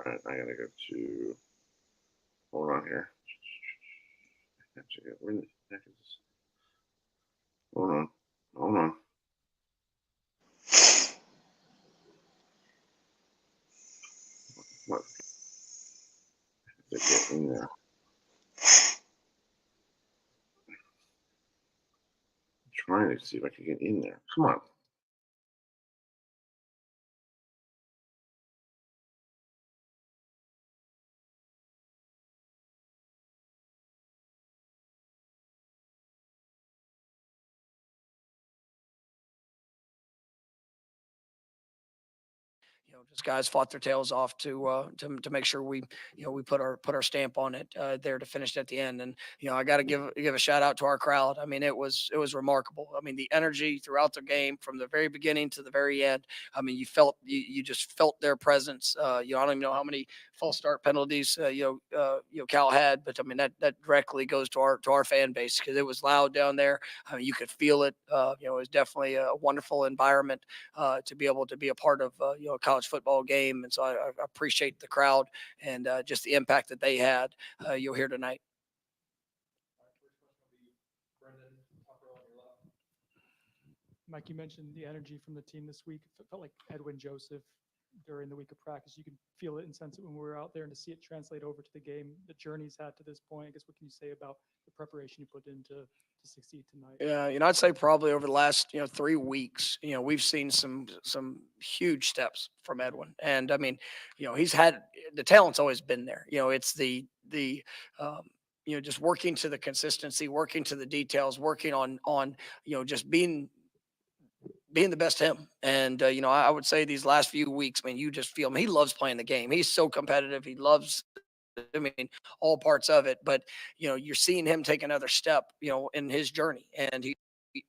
right, I gotta go to. Hold on here. Where the heck is this? Hold on. Hold on. What? To get in there. I'm trying to see if I can get in there. Come on. Just guys fought their tails off to make sure we we put our stamp on it there to finish at the end. And I got to give a shout out to our crowd. I mean, it was remarkable. I mean, the energy throughout the game from the very beginning to the very end. I mean, you just felt their presence. I don't even know how many false start penalties Cal had, but I mean that directly goes to our fan base because it was loud down there. I mean, you could feel it. It was definitely a wonderful environment to be able to be a part of a college football game. And so I appreciate the crowd and just the impact that they had you'll hear tonight. Mike, you mentioned the energy from the team this week. It felt like Edwin Joseph during the week of practice. You could feel it and sense it when we were out there, and to see it translate over to the game, the journey's had to this point. I guess what can you say about the preparation you put into to succeed tonight? Yeah, I'd say probably over the last 3 weeks, we've seen some huge steps from Edwin, and I mean, he's had the talent's always been there. It's the um, just working to the consistency, working to the details, working on just being the best him. And I would say these last few weeks, man, you just feel him. He loves playing the game. He's so competitive. He loves. I mean, all parts of it. But you're seeing him take another step, in his journey, and he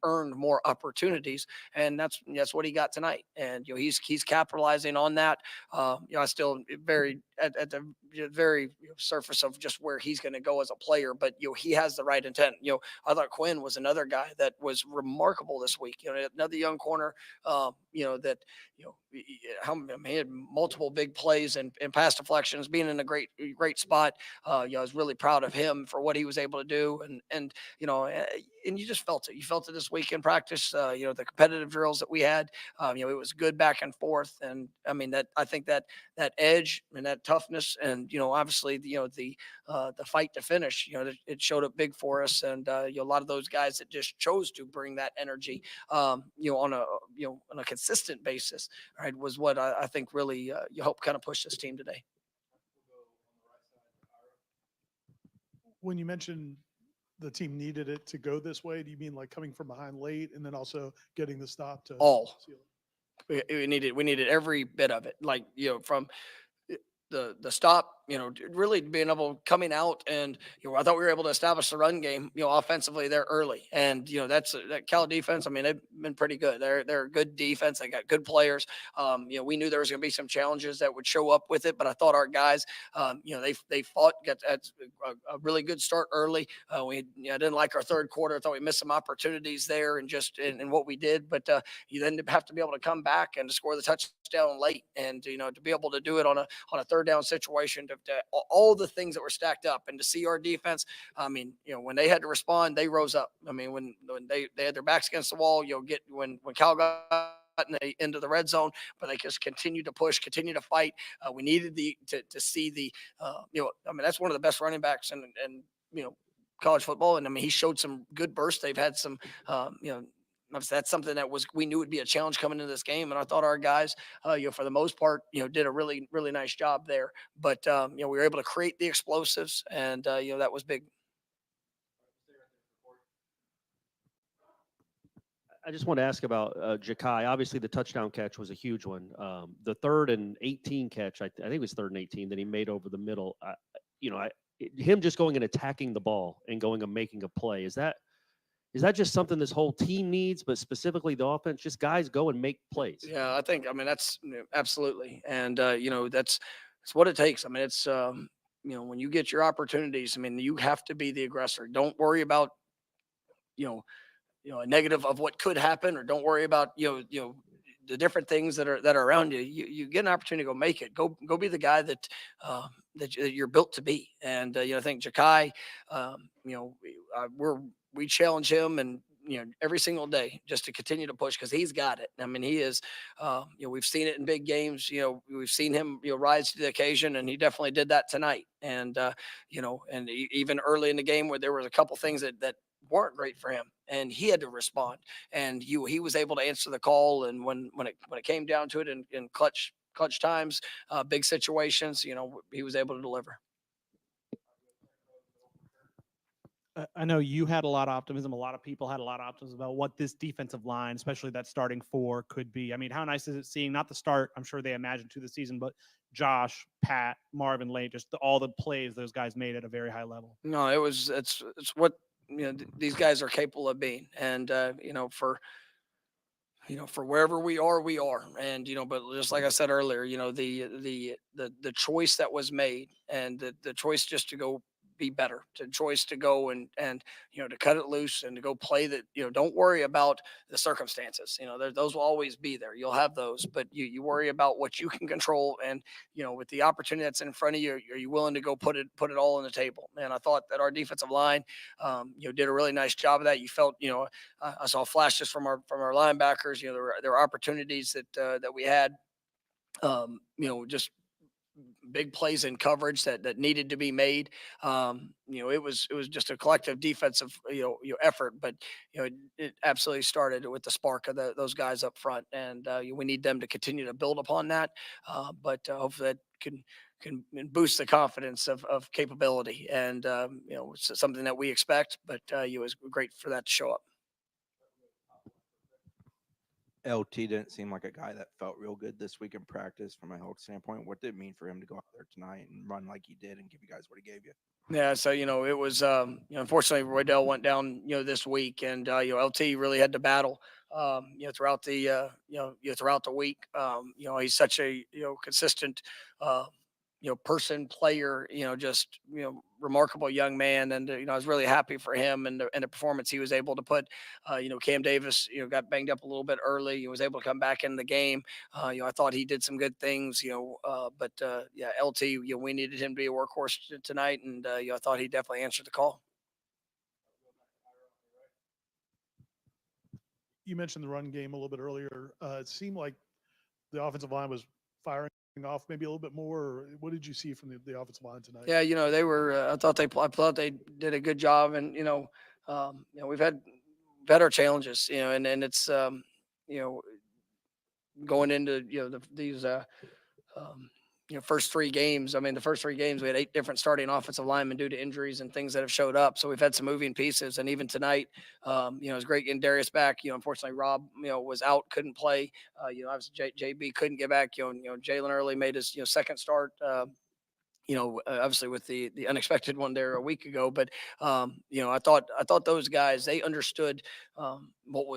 earned more opportunities, and that's what he got tonight. And he's capitalizing on that. I still very at the very surface of just where he's going to go as a player, but he has the right intent. I thought Quinn was another guy that was remarkable this week. Another young corner. That how I mean, he had multiple big plays and pass deflections, being in a great spot. I was really proud of him for what he was able to do, and and you just felt it. You felt it this week in practice. The competitive drills that we had. It was good back and forth, and I mean I think that edge and that toughness, and obviously the fight to finish. It showed up big for us, and a lot of those guys that just chose to bring that energy, on a consistent basis, right, was what I think really you helped kind of push this team today. When you mentioned the team needed it to go this way, do you mean like coming from behind late and then also getting the stop to All seal it? we needed every bit of it, like from the stop, really being able coming out, and I thought we were able to establish the run game, offensively there early, and that's that Cal defense. I mean, they've been pretty good. They're a good defense. They got good players. We knew there was going to be some challenges that would show up with it, but I thought our guys, they fought, got a really good start early. I didn't like our third quarter. I thought we missed some opportunities there, and just in what we did, but you then have to be able to come back and to score the touchdown late, and to be able to do it on a third down situation, to all the things that were stacked up, and to see our defense. I mean, when they had to respond, they rose up. I mean, when they had their backs against the wall, get when Cal got into the red zone, but they just continue to push, continue to fight. We needed to see I mean, that's one of the best running backs in college football, and I mean, he showed some good bursts. They've had some, that's something that we knew would be a challenge coming into this game, and I thought our guys, for the most part, did a really really nice job there. But we were able to create the explosives, and that was big. I just want to ask about Ja'Kai. Obviously, the touchdown catch was a huge one. The 3rd and 18 catch, I think it was 3rd and 18 that he made over the middle. Him just going and attacking the ball and going and making a play, is that just something this whole team needs, but specifically the offense? Just guys go and make plays. Yeah, I mean that's absolutely, and that's what it takes. I mean, it's when you get your opportunities, I mean, you have to be the aggressor. Don't worry about you know a negative of what could happen, or don't worry about the different things that are around you, you get an opportunity to go make it. Go be the guy that you're built to be. And I think Jakai, we challenge him and every single day just to continue to push because he's got it. I mean, he is. We've seen it in big games. We've seen him rise to the occasion, and he definitely did that tonight. And even early in the game where there was a couple things that weren't great for him, and he had to respond, and he was able to answer the call. And when it came down to it in clutch times, big situations, he was able to deliver. I know you had a lot of optimism. A lot of people had a lot of optimism about what this defensive line, especially that starting four, could be. I mean, how nice is it seeing not the start? I'm sure they imagined to the season, but Josh, Pat, Marvin Lane, just all the plays those guys made at a very high level. No, it's what these guys are capable of being, and for wherever we are, and but just like I said earlier, the choice that was made, and the choice just to go be better, the choice to go and to cut it loose and to go play that. Don't worry about the circumstances. Those will always be there. You'll have those, but you worry about what you can control, and with the opportunity that's in front of you, are you willing to go put it all on the table? And I thought that our defensive line did a really nice job of that. You felt I saw flashes from our linebackers. There were opportunities that we had. Just big plays in coverage that needed to be made. It was just a collective defensive effort, but it absolutely started with the spark of those guys up front, and we need them to continue to build upon that. But hopefully that can boost the confidence of capability, and it's something that we expect. But it was great for that to show up. LT didn't seem like a guy that felt real good this week in practice from a health standpoint. What did it mean for him to go out there tonight and run like he did and give you guys what he gave you? Yeah, so it was unfortunately Roydell went down this week, and LT really had to battle throughout the throughout the week. He's such a consistent person, player, just remarkable young man, and I was really happy for him and the performance he was able to put. Cam Davis got banged up a little bit early. He was able to come back in the game. I thought he did some good things. But LT, we needed him to be a workhorse tonight, and I thought he definitely answered the call. You mentioned the run game a little bit earlier. It seemed like the offensive line was firing off maybe a little bit more. Or what did you see from the offensive line tonight? Yeah, they were. I thought they did a good job, and we've had better challenges, and it's going into these first three games. I mean, the first three games we had 8 different starting offensive linemen due to injuries and things that have showed up. So we've had some moving pieces, and even tonight, it was great getting Darius back. Unfortunately, Rob, was out, couldn't play. Obviously JB couldn't get back. Jalen Early made his second start. Obviously with the unexpected one there a week ago, but I thought those guys, they understood what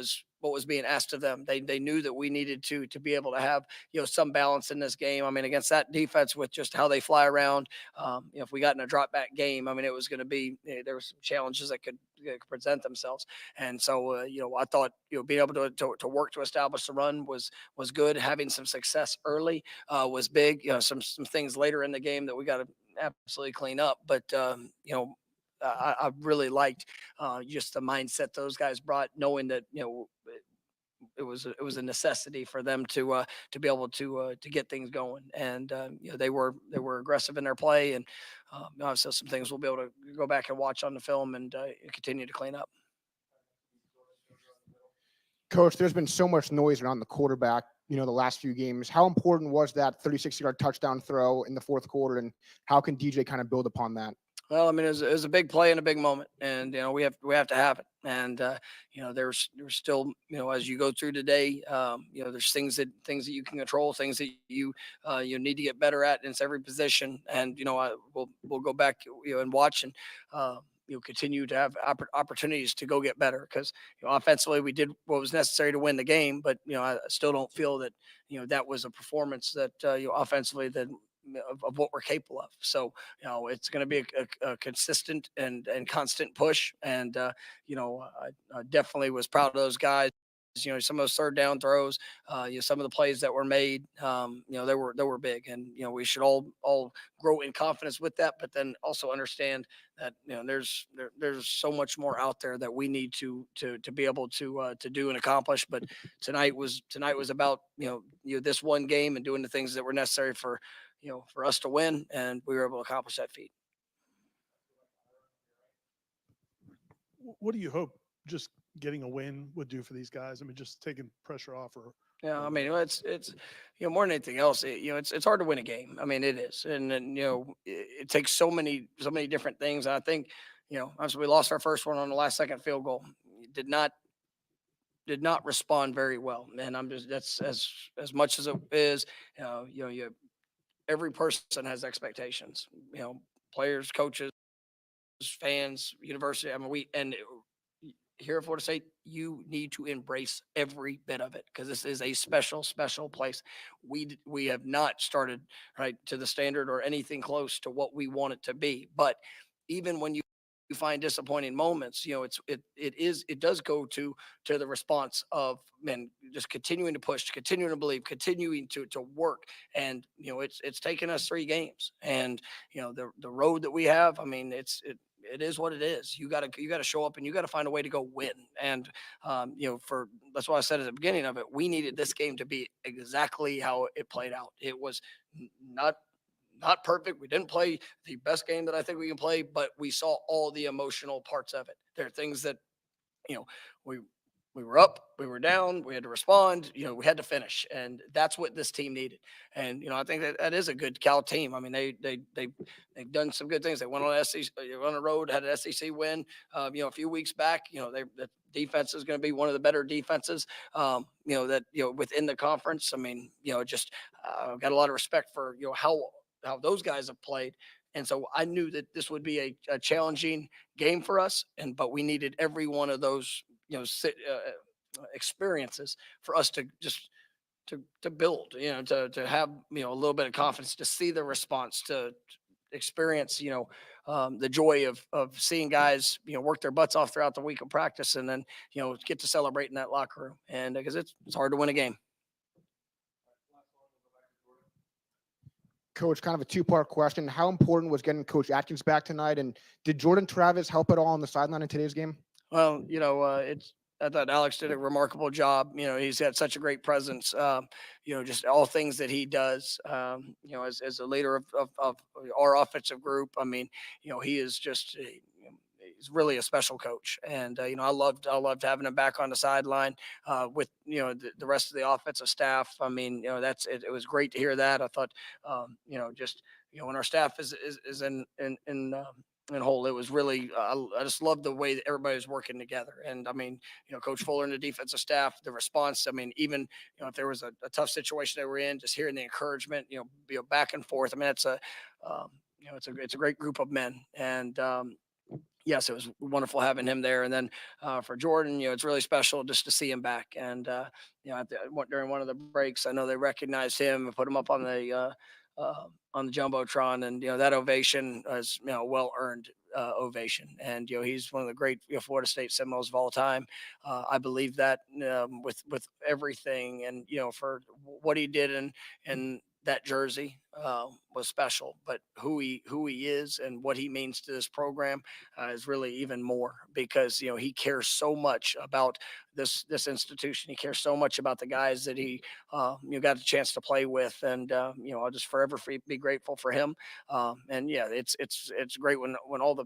was being asked of them. They knew that we needed to be able to have some balance in this game. I mean, against that defense with just how they fly around, if we got in a drop back game, I mean, it was going to be there were some challenges that could present themselves. And so I thought being able to work to establish the run was good. Having some success early was big. Some things later in the game that we got to absolutely clean up, but I really liked just the mindset those guys brought, knowing that it was a necessity for them to be able to get things going, and they were aggressive in their play, and obviously some things we'll be able to go back and watch on the film and continue to clean up. Coach, there's been so much noise around the quarterback, the last few games. How important was that 36-yard touchdown throw in the fourth quarter, and how can DJ kind of build upon that? Well, I mean, it was a big play and a big moment, and we have to have it. And there's still as you go through today, there's things that you can control, things that you need to get better at in every position. And we'll go back and watch, and continue to have opportunities to go get better, because offensively we did what was necessary to win the game, but I still don't feel that that was a performance that offensively that of what we're capable of. So it's going to be a consistent and constant push, and I definitely was proud of those guys some of those third down throws, some of the plays that were made, they were big, and we should all grow in confidence with that, but then also understand that there's so much more out there that we need to be able to do and accomplish. But tonight was about this one game and doing the things that were necessary for us to win, and we were able to accomplish that feat. What do you hope just getting a win would do for these guys? I mean, just taking pressure off or Yeah, I mean, it's more than anything else. It's hard to win a game. I mean, it is, and then it takes so many different things. And I think obviously we lost our first one on the last second field goal. Did not respond very well, and that's as much as it is. Every person has expectations. Players, coaches, fans, university. I mean, here at Florida State, you need to embrace every bit of it because this is a special, special place. We have not started right to the standard or anything close to what we want it to be. But even when you find disappointing moments, it does go to the response of just continuing to push, continuing to believe, continuing to work. And it's taken us 3 games, and the road that we have, I mean, it is what it is. You got to show up and you got to find a way to go win. And that's why I said at the beginning of it, we needed this game to be exactly how it played out. It was not perfect. We didn't play the best game that I think we can play, but we saw all the emotional parts of it. There are things that we were up, we were down, we had to respond, we had to finish, and that's what this team needed. And I think that is a good Cal team. I mean, they've done some good things. They went on SEC on the road, had an SEC win, a few weeks back. The defense is going to be one of the better defenses, within the conference. I mean, just got a lot of respect for how those guys have played. And so I knew that this would be a challenging game for us, but we needed every one of those experiences for us to just to build, to have a little bit of confidence, to see the response, to experience the joy of seeing guys work their butts off throughout the week of practice, and then get to celebrate in that locker room. And because it's hard to win a game. Coach, kind of a 2-part question. How important was getting Coach Atkins back tonight? And did Jordan Travis help at all on the sideline in today's game? Well, I thought Alex did a remarkable job. He's got such a great presence. Just all things that he does. As a leader of our offensive group. I mean, he is just he's really a special coach, and I loved having him back on the sideline with the rest of the offensive staff. I mean, that's it. It was great to hear that. I thought, when our staff is in whole, it was really I just love the way that everybody was working together. And I mean, Coach Fuller and the defensive staff, the response. I mean, even if there was a tough situation they were in, just hearing the encouragement, back and forth. I mean, it's a great group of men. And yes, it was wonderful having him there. And then for Jordan, it's really special just to see him back. And during one of the breaks, I know they recognized him and put him up on the Jumbotron, and that ovation was well earned ovation. And he's one of the great Florida State Seminoles of all time. I believe that with everything, and for what he did in that jersey was special. But who he is and what he means to this program is really even more, because he cares so much about this institution. He cares so much about the guys that he got a chance to play with, and I'll just forever be grateful for him. And yeah, it's great when all the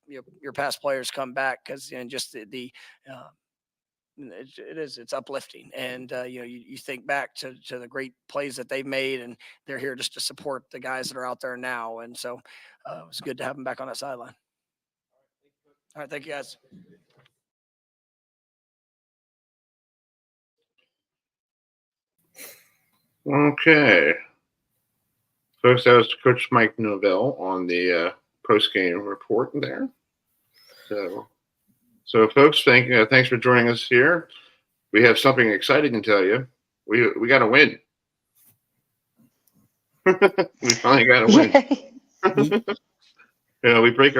your past players come back, because just it's uplifting. And you think back to the great plays that they've made, and they're here just to support the guys that are out there now. And so it's good to have them back on that sideline. All right, thank you guys. Okay. Folks, that was Coach Mike Novell on the post-game report there. So folks, thanks for joining us here. We have something exciting to tell you. We got to win. We finally got to win. We break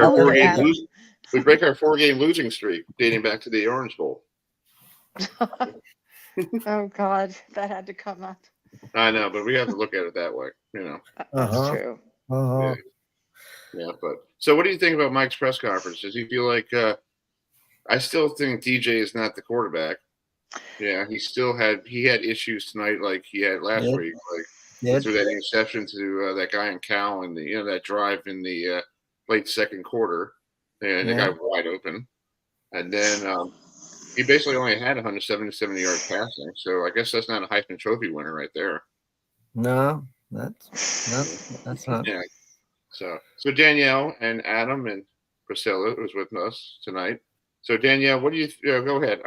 our four-game losing streak dating back to the Orange Bowl. Oh God, that had to come up. I know, but we have to look at it that way, you know. That's Uh-huh. true. Yeah, yeah. But so, what do you think about Mike's press conference? Does he feel like? I still think DJ is not the quarterback. Yeah, he had issues tonight, like he had last Did. week, like Did. threw that interception to that guy in Cal and that drive in the late second quarter, and the guy Yeah. was wide open, and then he basically only had 177 yards passing. So I guess that's not a Heisman Trophy winner right there. No, that's not. Yeah. So Danielle and Adam and Priscilla was with us tonight. So Danielle, what do you go ahead?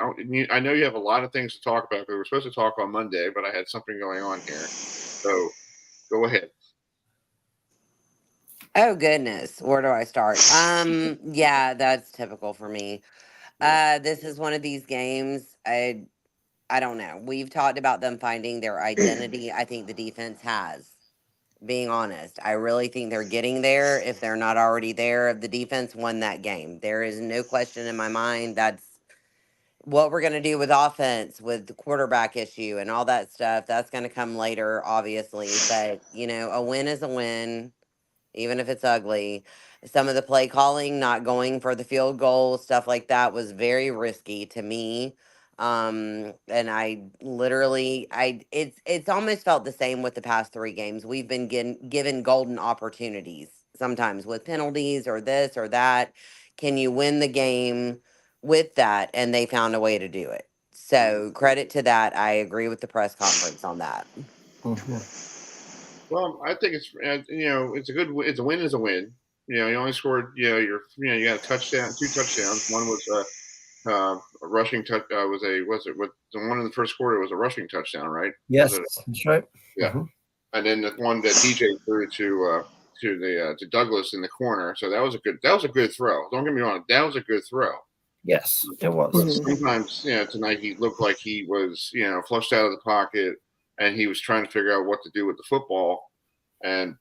I know you have a lot of things to talk about. We were supposed to talk on Monday, but I had something going on here. So go ahead. Oh goodness, where do I start? Yeah, that's typical for me. This is one of these games. I don't know. We've talked about them finding their identity. I think the defense has. Being honest, I really think they're getting there. If they're not already there, the defense won that game. There is no question in my mind. That's what we're going to do with offense, with the quarterback issue and all that stuff. That's going to come later, obviously. But, a win is a win, even if it's ugly. Some of the play calling, not going for the field goal, stuff like that was very risky to me. And it's almost felt the same with the past 3 games. We've been given golden opportunities sometimes with penalties or this or that. Can you win the game with that? And they found a way to do it. So credit to that. I agree with the press conference on that. Well, I think it's it's a win is a win. You only scored you got a touchdown, 2 touchdowns. One was a rushing touch. What the one in the first quarter was a rushing touchdown, right? Yes, that's right. Yeah. And then the one that DJ threw to Douglas in the corner. So that was a good throw. Don't get me wrong, that was a good throw. Yes, it was. But sometimes, tonight he looked like he was, flushed out of the pocket, and he was trying to figure out what to do with the football. And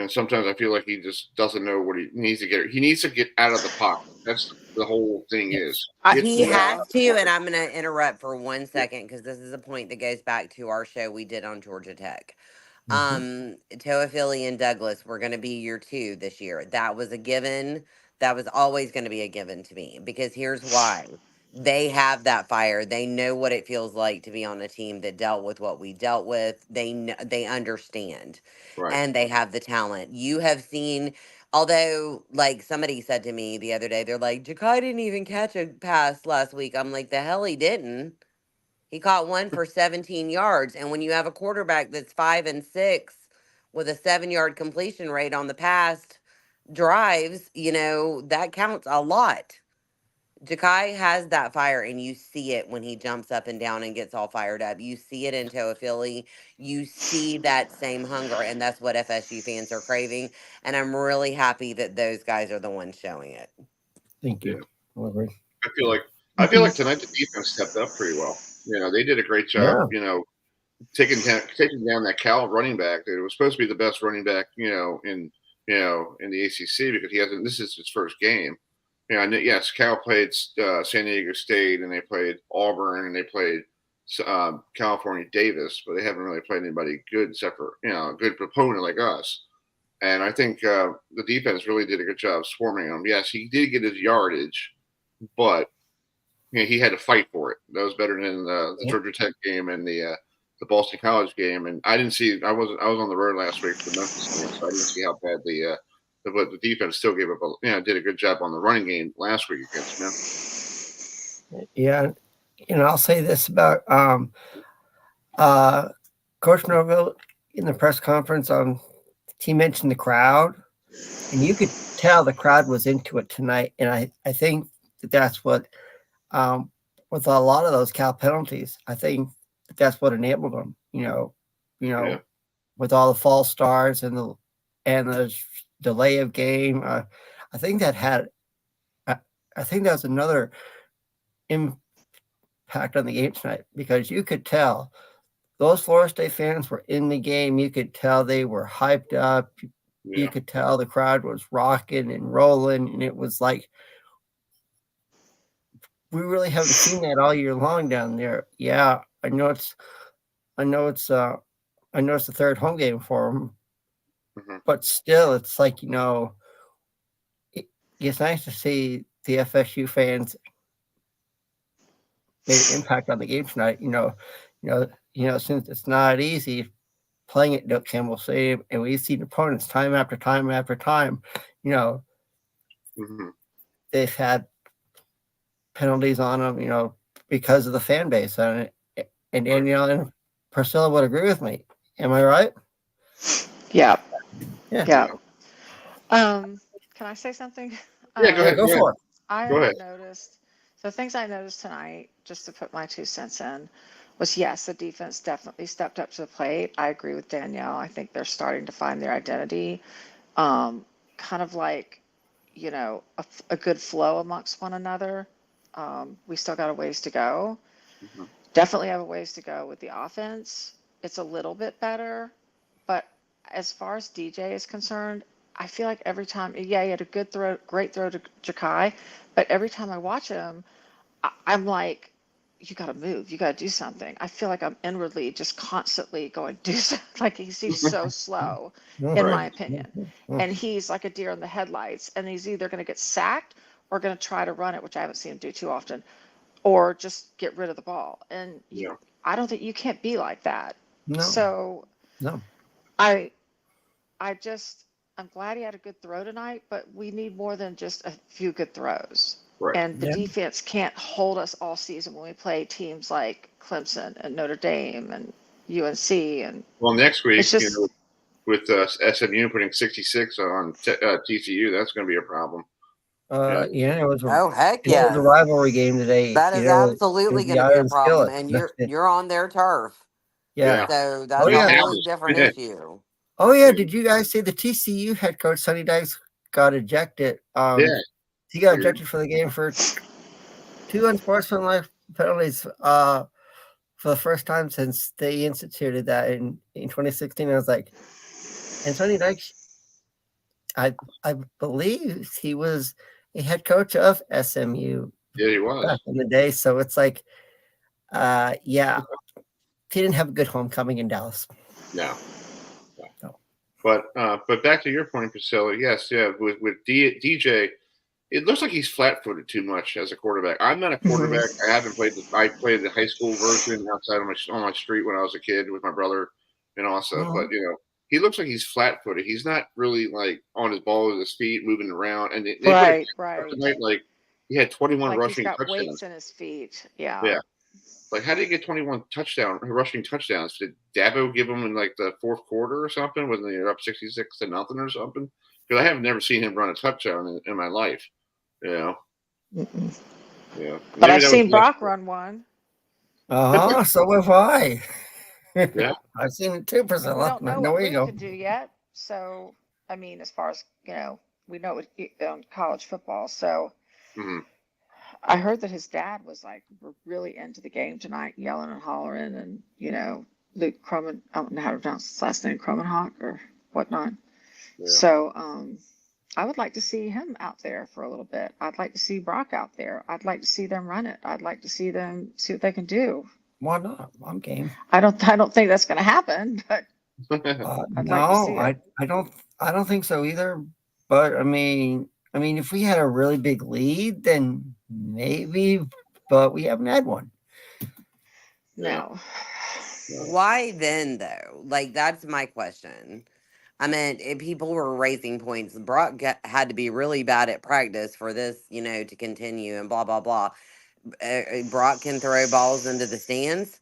sometimes I feel like he just doesn't know what he needs to get. He needs to get out of the pocket. That's the whole thing is. He has to, and I'm going to interrupt for 1 second because this is a point that goes back to our show we did on Georgia Tech. Toafili and Douglas were going to be year 2 this year. That was a given. That was always going to be a given to me because here's why. They have that fire. They know what it feels like to be on a team that dealt with what we dealt with. They understand, Right. and they have the talent. You have seen, although, like somebody said to me the other day, they're like, Ja'Kai didn't even catch a pass last week. I'm like, the hell he didn't. He caught one for 17 yards. And when you have a quarterback that's 5 and 6 with a 7-yard completion rate on the past drives, that counts a lot. Ja'Kai has that fire, and you see it when he jumps up and down and gets all fired up. You see it in Toafili. You see that same hunger, and that's what FSU fans are craving. And I'm really happy that those guys are the ones showing it. Thank you. I feel like tonight the defense stepped up pretty well. They did a great job. Taking down that Cal running back. It was supposed to be the best running back, in the ACC because he hasn't. This is his first game. Yes, Cal played San Diego State, and they played Auburn, and they played California Davis, but they haven't really played anybody good except for a good opponent like us. And I think the defense really did a good job swarming him. Yes, he did get his yardage, but he had to fight for it. That was better than the Georgia Tech game and the Boston College game. And I didn't see. I was on the road last week for the Memphis game, so I didn't see how bad but the defense still gave up. Did a good job on the running game last week against Memphis. Yeah, I'll say this about Coach Norville in the press conference. He mentioned the crowd, and you could tell the crowd was into it tonight. And I think that's what, with a lot of those Cal penalties, I think that's what enabled them. With all the false starts and the delay of game, I think that was another impact on the game tonight because you could tell those Florida State fans were in the game. You could tell they were hyped up. You could tell the crowd was rocking and rolling, and it was like we really haven't seen that all year long down there. Yeah, I know it's the third home game for them, but still, it's like it's nice to see the FSU fans made an impact on the game tonight. Since it's not easy playing at Doak Campbell Stadium, and we've seen opponents time after time after time. They've had penalties on them, because of the fan base, and Danielle and Priscilla would agree with me. Am I right? Yeah. Yeah. Yeah. Can I say something? Yeah, go ahead. Go for it. I Go ahead. noticed, so things I noticed tonight, just to put my 2 cents in, was yes, the defense definitely stepped up to the plate. I agree with Danielle. I think they're starting to find their identity. Kind of like, a good flow amongst one another. We still got a ways to go. Definitely have a ways to go with the offense. It's a little bit better, but as far as DJ is concerned, I feel like every time, yeah, he had a good throw, great throw to Jakai, but every time I watch him, I'm like, you got to move, you got to do something. I feel like I'm inwardly just constantly going, do something. Like he's so slow, in my opinion. And he's like a deer in the headlights, and he's either going to get sacked or going to try to run it, which I haven't seen him do too often, or just get rid of the ball. And I don't think you can't be like that. No. So No. I'm glad he had a good throw tonight, but we need more than just a few good throws. Right. And the defense can't hold us all season when we play teams like Clemson and Notre Dame and UNC. And well, next week, it's just, with SMU putting 66 on TCU, that's going to be a problem. It was Oh heck it was yes. a rivalry game today. That is absolutely going to be a problem, and you're on their turf. Yeah. So that's a wholly different issue. Oh yeah, did you guys see the TCU head coach Sonny Dykes got ejected? He got ejected for the game for 2 unsportsmanlike penalties for the first time since they instituted that in 2016. I was like, and Sonny Dykes, I believe he was a head coach of SMU. Yeah, he was back in the day. So it's like, he didn't have a good homecoming in Dallas. No. But back to your point, Priscilla. Yes, with DJ, it looks like he's flat-footed too much as a quarterback. I'm not a quarterback. I haven't played. I played the high school version outside on my street when I was a kid with my brother and also. But he looks like he's flat-footed. He's not really like on his ball with his feet, moving around. And they right. Tonight, like he had 21 like rushing he's got touchdowns. weights in his feet. Yeah. Yeah. Like, how did he get 21 rushing touchdowns? Did Dabo give him in like the fourth quarter or something? Wasn't they up 66-0 or something? Because I have never seen him run a touchdown in my life. Yeah. But I've seen Brock run one. So have I. Yeah. I've seen it too, Priscilla. We don't know what Luke can do yet. So, I mean, as far as, we know it college football. So I heard that his dad was like really into the game tonight, yelling and hollering, and Luke Crumman, I don't know how to pronounce his last name, Crummenhock or whatnot. Yeah. So I would like to see him out there for a little bit. I'd like to see Brock out there. I'd like to see them run it. I'd like to see them see what they can do. Why not? I'm game. I don't think that's going to happen, but I'd like to see it. I don't think so either. But I mean, if we had a really big lead, then maybe, but we haven't had one. No. Why then, though? Like, that's my question. I mean, if people were raising points, Brock had to be really bad at practice for this, to continue and blah, blah, blah. Brock can throw balls into the stands.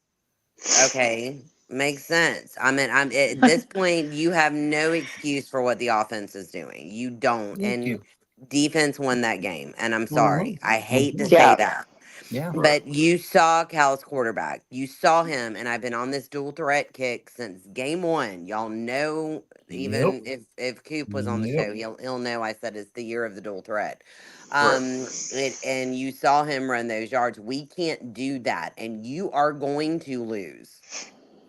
Okay. Makes sense. I mean, at this point, you have no excuse for what the offense is doing. You don't. Defense won that game. And I'm sorry. I hate to say that. Yeah. But you saw Cal's quarterback. You saw him, and I've been on this dual threat kick since game one. Y'all know, even if Coop was on the show, he'll know I said it's the year of the dual threat. And you saw him run those yards. We can't do that, and you are going to lose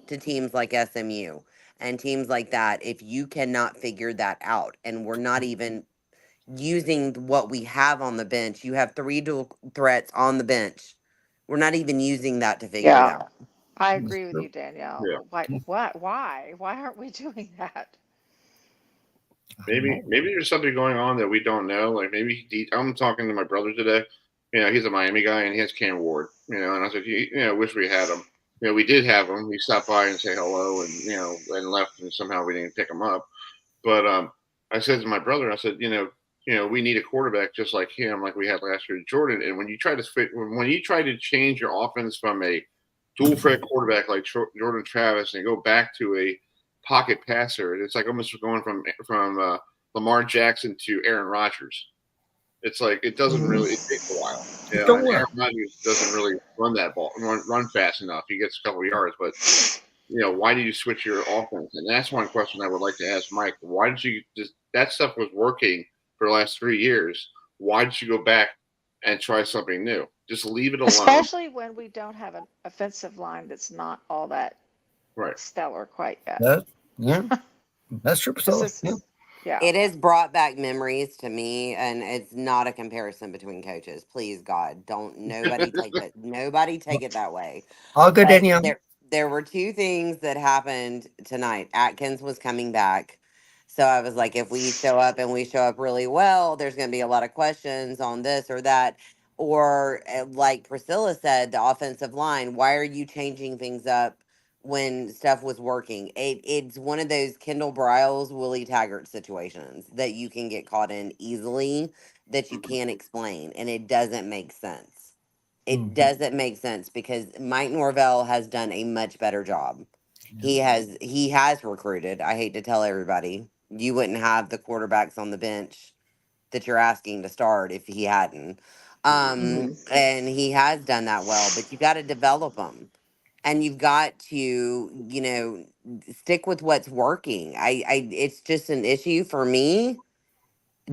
to teams like SMU and teams like that if you cannot figure that out. And we're not even using what we have on the bench. You have 3 dual threats on the bench. We're not even using that to figure it Yeah, out. I agree with you, Danielle. Yeah. Why aren't we doing that? Maybe there's something going on that we don't know. Like maybe I'm talking to my brother today. He's a Miami guy and he has Cam Ward. And I said, wish we had him. We did have him. He stopped by and say hello, and and left, and somehow we didn't pick him up. But I said to my brother, I said, we need a quarterback just like him, like we had last year with Jordan. And when you try to change your offense from a dual threat quarterback like Jordan Travis and go back to a pocket passer, it's like almost going from Lamar Jackson to Aaron Rodgers. It's like it doesn't really. It takes a while. And Aaron Rodgers doesn't really run that ball, run fast enough. He gets a couple of yards, but why did you switch your offense? And that's one question I would like to ask Mike. Why did you just that stuff was working for the last 3 years? Why did you go back and try something new? Just leave it alone. Especially when we don't have an offensive line that's not all that right stellar quite yet. That's true. Yeah. It has brought back memories to me, and it's not a comparison between coaches. Please, God, don't nobody take it. Nobody take it that way. All good, But Danielle. there were 2 things that happened tonight. Atkins was coming back. So I was like, if we show up and we show up really well, there's going to be a lot of questions on this or that. Or like Priscilla said, the offensive line, why are you changing things up when stuff was working? It's one of those Kendall Briles, Willie Taggart situations that you can get caught in easily that you can't explain. And it doesn't make sense. It doesn't make sense because Mike Norvell has done a much better job. He has recruited. I hate to tell everybody, you wouldn't have the quarterbacks on the bench that you're asking to start if he hadn't. And he has done that well, but you got to develop them. And you've got to, stick with what's working. It's just an issue for me.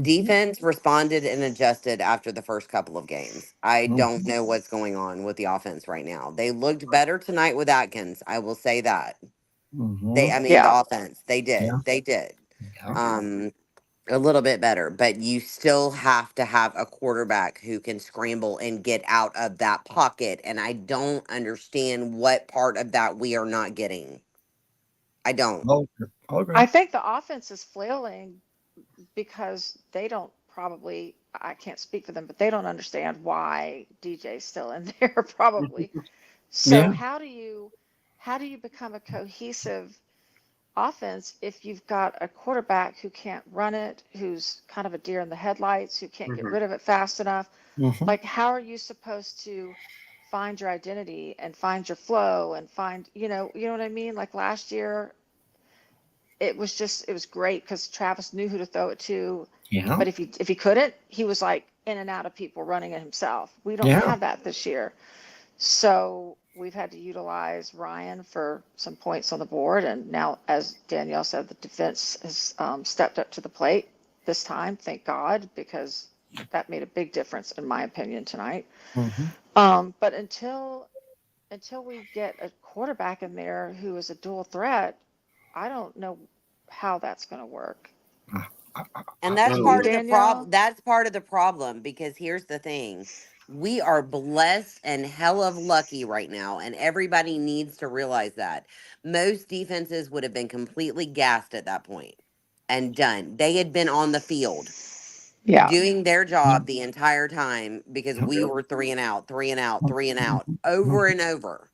Defense responded and adjusted after the first couple of games. I don't know what's going on with the offense right now. They looked better tonight with Atkins. I will say that. The offense, they did. They did. A little bit better, but you still have to have a quarterback who can scramble and get out of that pocket. And I don't understand what part of that we are not getting. I don't. I think the offense is flailing because they don't probably, I can't speak for them, but they don't understand why DJ's still in there probably. So how do you become a cohesive offense if you've got a quarterback who can't run it, who's kind of a deer in the headlights, who can't get rid of it fast enough? Like, how are you supposed to find your identity and find your flow and find, you know what I mean? Like last year, it was great because Travis knew who to throw it to. But if he couldn't, he was like in and out of people running it himself. We don't have that this year. So we've had to utilize Ryan for some points on the board. And now, as Danielle said, the defense has stepped up to the plate this time. Thank God, because that made a big difference, in my opinion, tonight. But until we get a quarterback in there who is a dual threat, I don't know how that's going to work. And that's part of the problem. That's part of the problem because here's the thing. We are blessed and hell of lucky right now, and everybody needs to realize that. Most defenses would have been completely gassed at that point and done. They had been on the field doing their job the entire time because we were 3 and out, 3 and out, 3 and out, over and over.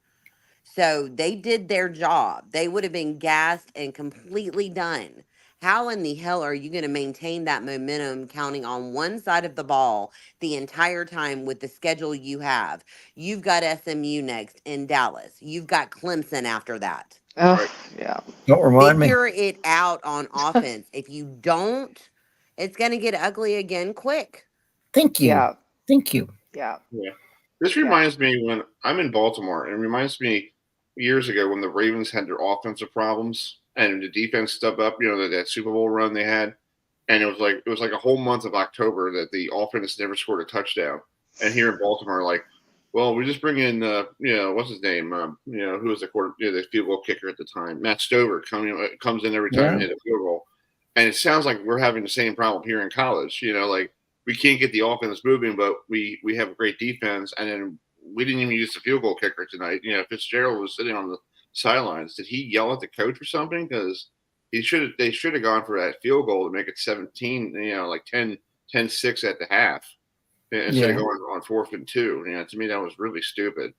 So they did their job. They would have been gassed and completely done. How in the hell are you going to maintain that momentum counting on one side of the ball the entire time with the schedule you have? You've got SMU next in Dallas. You've got Clemson after that. Don't remind me. Figure it out on offense. If you don't, it's going to get ugly again quick. Thank you. Thank you. This reminds me when I'm in Baltimore. It reminds me years ago when the Ravens had their offensive problems and the defense stepped up. That Super Bowl run they had, and it was like a whole month of October that the offense never scored a touchdown. And here in Baltimore, we just bring in what's his name? Who was the field goal kicker at the time? Matt Stover comes in every time and hit a field goal. And it sounds like we're having the same problem here in college. Like we can't get the offense moving, but we have a great defense, and then we didn't even use the field goal kicker tonight. Fitzgerald was sitting on the sidelines. Did he yell at the coach or something? Because they should have gone for that field goal to make it 17. Like 10-6 at the half instead of going on 4th and 2. To me that was really stupid.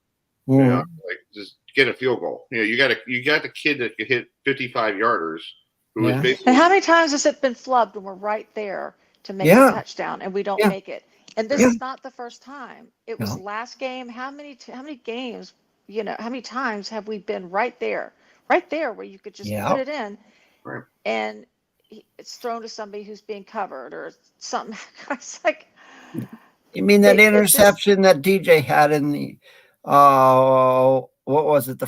Like just get a field goal. You got the kid that could hit 55 yarders. Who was basically, And how many times has it been flubbed when we're right there to make a touchdown and we don't make it? And this is not the first time. It was last game. How many games? How many times have we been right there where you could just put it in, right. and it's thrown to somebody who's being covered or something. It's like, you mean that interception that DJ had in the what was it,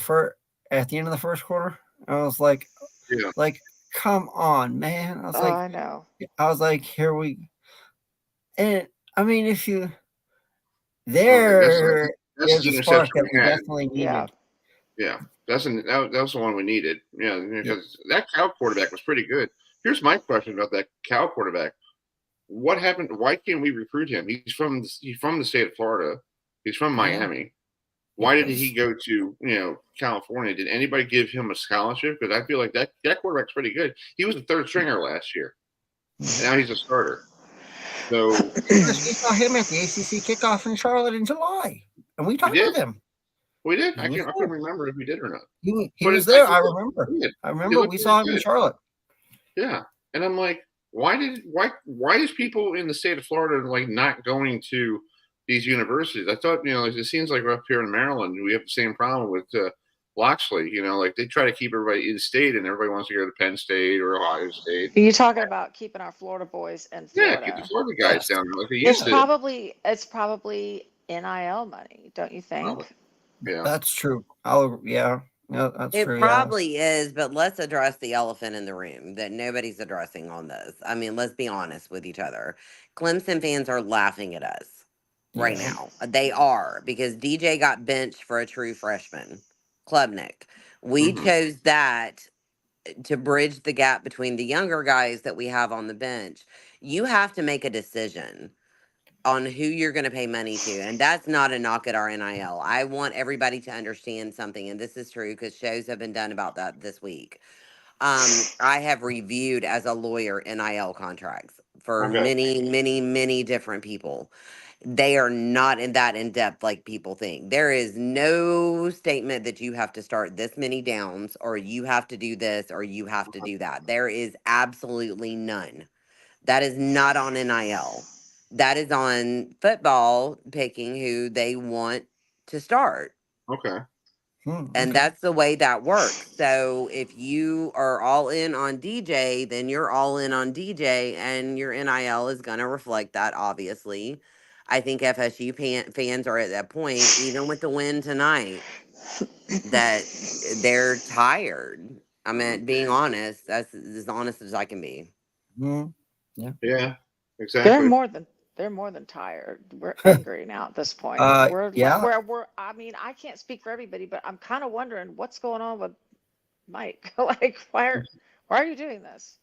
at the end of the first quarter? I was like, come on, man. I know. I was like, here we, and I mean, if you there's a spark that we definitely needed. Yeah, that was the one we needed. Because that Cal quarterback was pretty good. Here's my question about that Cal quarterback. What happened? Why can't we recruit him? He's from the state of Florida. He's from Miami. Why did he go to California? Did anybody give him a scholarship? Because I feel like that quarterback's pretty good. He was the third stringer last year. And now he's a starter. So we saw him at the ACC kickoff in Charlotte in July, and we talked with him. We did. I can't remember if we did or not. He was there. I remember we saw him in Charlotte. Yeah, and I'm like, why is people in the state of Florida like not going to these universities? I thought, it seems like we're up here in Maryland, we have the same problem with Loxley. Like they try to keep everybody in state, and everybody wants to go to Penn State or Ohio State. Are you talking about keeping our Florida boys in Florida? Yeah, keep the Florida guys down there like they used to. It's probably NIL money, don't you think? Probably. Yeah, that's true. That's it true. Probably is, but let's address the elephant in the room that nobody's addressing on this. I mean, let's be honest with each other. Clemson fans are laughing at us right now. They are, because DJ got benched for a true freshman, Klubnik. We chose that to bridge the gap between the younger guys that we have on the bench. You have to make a decision on who you're going to pay money to. And that's not a knock at our NIL. I want everybody to understand something, and this is true because shows have been done about that this week. I have reviewed as a lawyer NIL contracts for many different people. They are not in depth like people think. There is no statement that you have to start this many downs, or you have to do this, or you have to do that. There is absolutely none. That is not on NIL. That is on football picking who they want to start. Okay. And that's the way that works. So if you are all in on DJ, then you're all in on DJ, and your NIL is going to reflect that, obviously. I think FSU fans are at that point, even with the win tonight, that they're tired. I mean, being honest, that's as honest as I can be. Yeah, exactly. They're more than tired. We're angry now at this point. We're I mean, I can't speak for everybody, but I'm kind of wondering what's going on with Mike. Like, why are you doing this?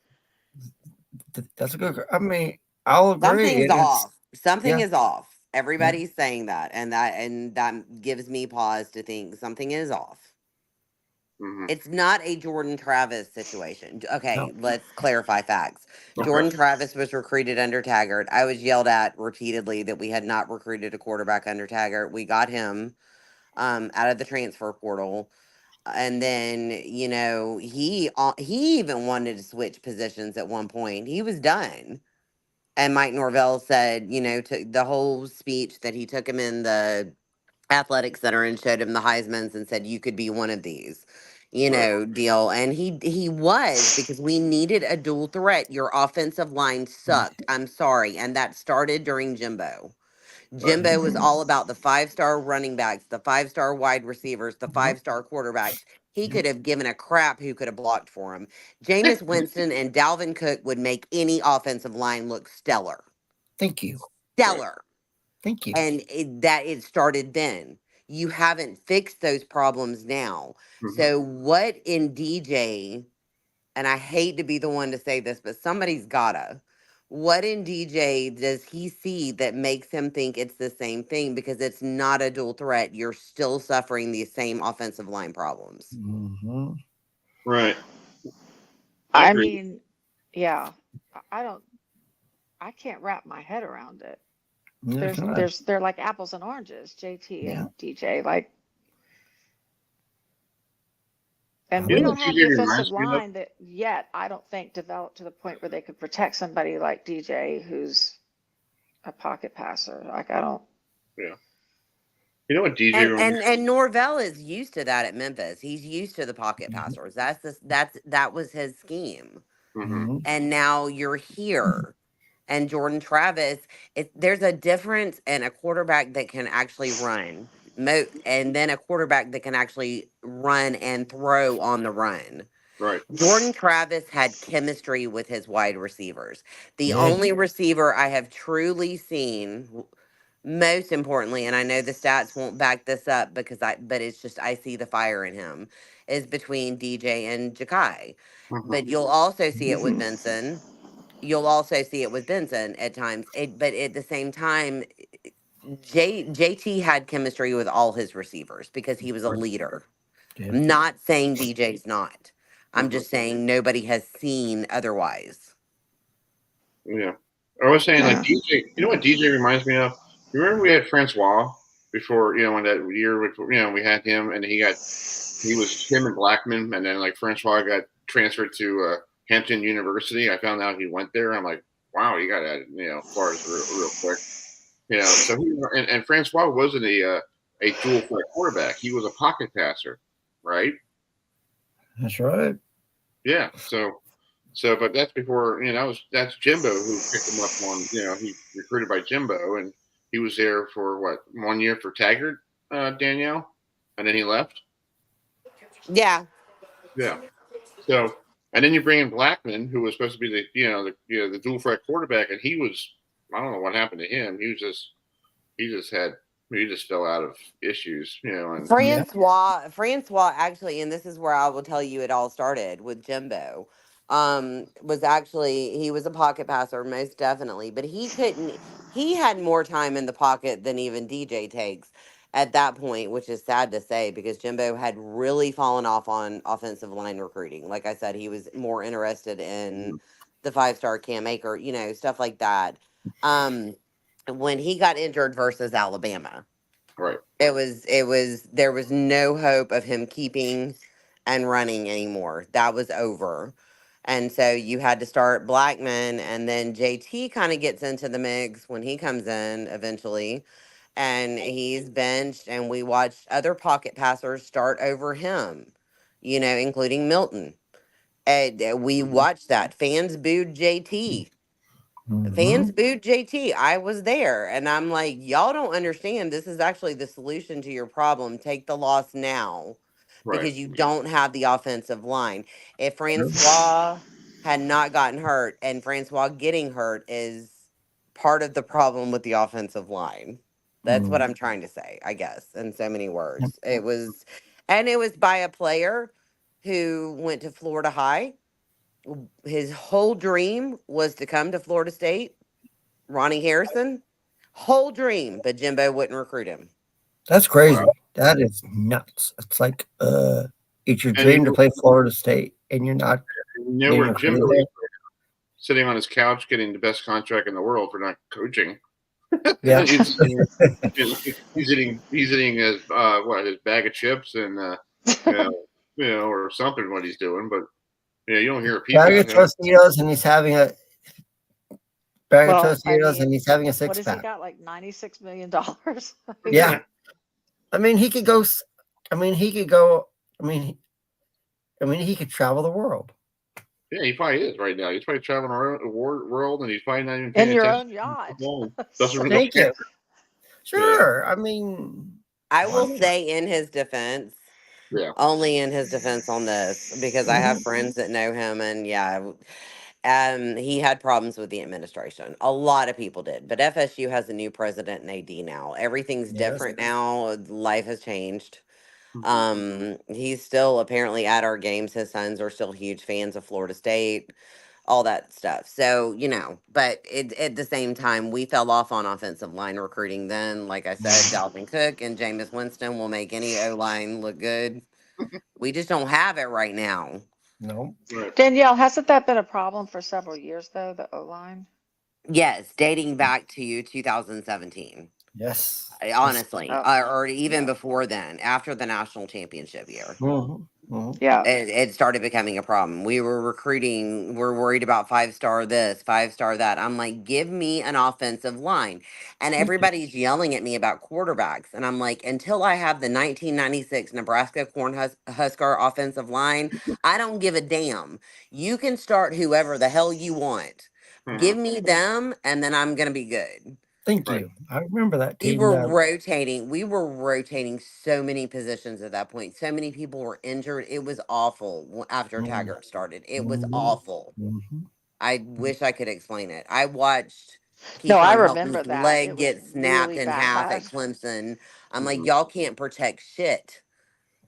That's a good. I mean, I'll agree. Something's off. Something is off. Everybody's saying that, and that gives me pause to think something is off. It's not a Jordan Travis situation. Okay, let's clarify facts. Jordan Travis was recruited under Taggart. I was yelled at repeatedly that we had not recruited a quarterback under Taggart. We got him out of the transfer portal. And then, he even wanted to switch positions at one point. He was done. And Mike Norvell said, to the whole speech that he took him in the athletic center and showed him the Heismans and said, you could be one of these, deal. And he was, because we needed a dual threat. Your offensive line sucked. I'm sorry. And that started during Jimbo. Jimbo was all about the 5-star running backs, the 5-star wide receivers, the 5-star quarterbacks. He could have given a crap who could have blocked for him. Jameis Winston and Dalvin Cook would make any offensive line look stellar. Thank you. Stellar. Thank you. And it started then. You haven't fixed those problems now. So what in DJ and I hate to be the one to say this, but somebody's gotta. What in DJ does he see that makes him think it's the same thing? Because it's not a dual threat. You're still suffering the same offensive line problems. Mm-hmm. Right. I agree. mean, yeah, I can't wrap my head around it. They're like apples and oranges, JT and DJ. Like, and we You know don't what have DJ the offensive reminds me of? line that yet, I don't think, developed to the point where they could protect somebody like DJ who's a pocket passer. Like, I don't. Yeah. You know what DJ And reminds and Norvell is used to that at Memphis. He's used to the pocket passers. That was his scheme. Mm-hmm. And now you're here. And Jordan Travis, there's a difference in a quarterback that can actually run, and then a quarterback that can actually run and throw on the run. Right. Jordan Travis had chemistry with his wide receivers. The Yeah. only receiver I have truly seen, most importantly, and I know the stats won't back this up but it's just I see the fire in him, is between DJ and Jakai. Mm-hmm. But you'll also see it with Benson. You'll also see it with Benson at times. But at the same time, JT had chemistry with all his receivers because he was a leader. Yeah. I'm not saying DJ's not. I'm Mhm. just saying nobody has seen otherwise. Yeah. I was saying, like, Yeah. DJ, you know what DJ reminds me of? You remember we had Francois before, when that year, we had him, and he was him and Blackman, and then, like, Francois got transferred to Hampton University. I found out he went there. I'm like, wow, he got out of, Florida real quick. So and Francois wasn't a dual threat quarterback. He was a pocket passer, right? That's right. Yeah. But that's before, that's Jimbo who picked him up on, he recruited by Jimbo, and he was there for 1 year for Taggart, Danielle, and then he left. Yeah. Yeah. So, and then you bring in Blackman, who was supposed to be the dual threat quarterback, and he was, I don't know what happened to him. He just fell out of issues, and Francois actually, and this is where I will tell you it all started with Jimbo. Was actually he was a pocket passer, most definitely, but he had more time in the pocket than even DJ takes at that point, which is sad to say because Jimbo had really fallen off on offensive line recruiting. Like I said, he was more interested in the 5-star Cam Akers, stuff like that. When he got injured versus Alabama, right. there was no hope of him keeping and running anymore. That was over. And so you had to start Blackman, and then JT kind of gets into the mix when he comes in eventually, and he's benched, and we watched other pocket passers start over him, including Milton. And we watched that. Fans booed JT. Fans booed JT. I was there, and I'm like, y'all don't understand. This is actually the solution to your problem. Take the loss now Right. because you don't have the offensive line. If Francois had not gotten hurt, and Francois getting hurt is part of the problem with the offensive line. That's what I'm trying to say, I guess, in so many words. It was by a player who went to Florida High. His whole dream was to come to Florida State. Ronnie Harrison, whole dream, but Jimbo wouldn't recruit him. That's crazy. Wow. That is nuts. It's like it's your dream to play Florida State, and you're not. Where Jimbo is sitting on his couch getting the best contract in the world for not coaching. Yeah, he's eating his his bag of chips and or something what he's doing, but you don't hear a peep. Bag of Tostitos, and he's having a bag of Tostitos, and he's having a six pack. What has he got? Like $96 million. Yeah, I mean he could go. I mean he could go. I mean he could travel the world. Yeah, he probably is right now. He's probably traveling around the world, and he's probably not even in your own yacht. Thank you. Sure. Yeah. I mean, I will say in his defense, only in his defense on this, because I have friends that know him, and he had problems with the administration. A lot of people did, but FSU has a new president and AD now. Everything's different now. Life has changed. He's still apparently at our games. His sons are still huge fans of Florida State, all that stuff. So, but at the same time, we fell off on offensive line recruiting then. Like I said, Dalvin Cook and Jameis Winston will make any O-line look good. We just don't have it right now. No. Right. Danielle, hasn't that been a problem for several years though, the O-line? Yes, dating back to 2017. Yes. Honestly, Oh, or even yeah. before then, after the national championship year. Yeah. It started becoming a problem. We were recruiting, we're worried about 5-star this, 5-star that. I'm like, give me an offensive line. And everybody's yelling at me about quarterbacks. And I'm like, until I have the 1996 Nebraska Cornhusker offensive line, I don't give a damn. You can start whoever the hell you want. Give me them, and then I'm going to be good. Thank Right. you. I remember that We team. were rotating. We were rotating so many positions at that point. So many people were injured. It was awful after Taggart started. It was awful. I wish I could explain it. I watched No, I Keyshawn remember Helton's that. leg It was get snapped really in half bad. at Clemson. I'm like, y'all can't protect shit.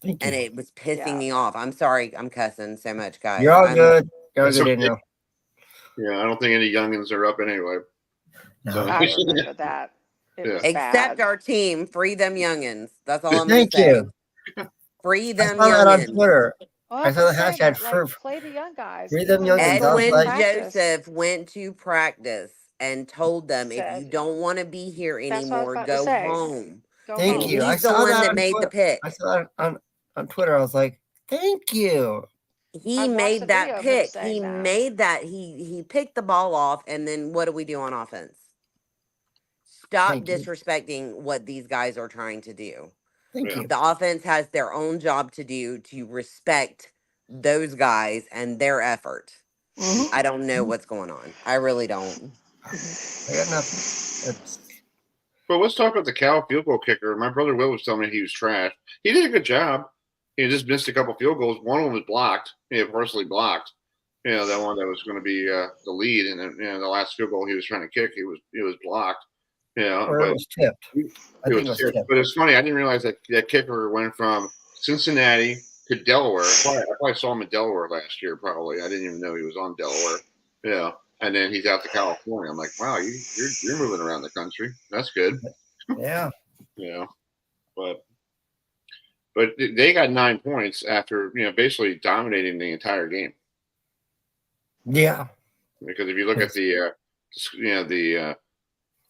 Thank And you. it was pissing Yeah. me off. I'm sorry. I'm cussing so much, guys. You're all good. You're all That's good, okay. Danielle. Yeah, I don't think any youngins are up anyway. So, I remember that. It was Except bad. our team. Free them youngins. That's all I'm Thank going to say. you. Free I them saw that on youngins. Twitter. Well, I that's saw what the I'm saying. hashtag Like, for play the young guys. free Give them them youngins. I was Edwin like, practice. Joseph went to practice and told them, if you Said, don't want to be here that's what I was anymore, about to go say. home. Go thank And home. you. I he's the saw one that that on made the Twitter. I pick. saw it on Twitter. I was like, thank you. He I watched the made that video of him pick. saying He that. made that. He picked the ball off, and then what do we do on offense? Stop Thank you. disrespecting what these guys are trying to do. Thank Yeah. you. The offense has their own job to do to respect those guys and their effort. I don't know what's going on. I really don't. I got nothing. It's, but let's talk about the Cal field goal kicker. My brother Will was telling me he was trash. He did a good job. He just missed a couple field goals. One of them was blocked. Partially blocked. That one that was going to be the lead, and then the last field goal he was trying to kick, it was blocked. or But it was tipped. I think it was tipped. tipped. But it's funny. I didn't realize that kicker went from Cincinnati to Delaware. I probably saw him in Delaware last year. Probably. I didn't even know he was on Delaware. Yeah. And then he's out to California. I'm like, wow, you're moving around the country. That's good. Yeah. But they got 9 points after basically dominating the entire game. Yeah. Because if you look at the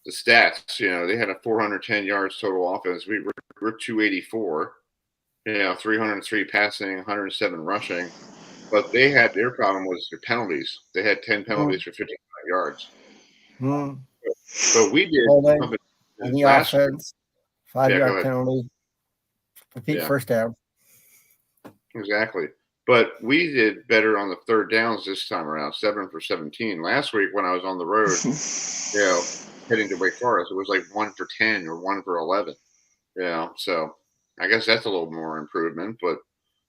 stats, they had a 410 yards total offense. We're 284. 303 passing, 107 rushing. But their problem was their penalties. They had 10 penalties for 55 yards. But we did on the offense, 5-yard penalty, repeat first down. Exactly. But we did better on the third downs this time around, 7 for 17. Last week when I was on the road, heading to Wake Forest, it was like 1 for 10 or 1 for 11. So I guess that's a little more improvement, but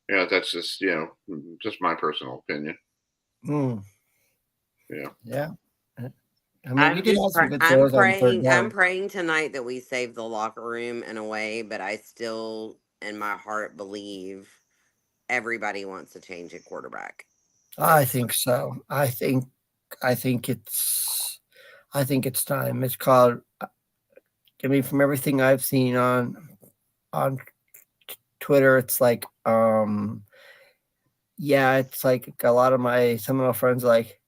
that's just just my personal opinion. Yeah. I mean, we did have some good throws on third down. I'm praying tonight that we save the locker room in a way, but I still, in my heart, believe everybody wants to change a quarterback. I think so. I think it's time. It's called. I mean, from everything I've seen on Twitter, it's like, it's like a lot of my Seminole friends like,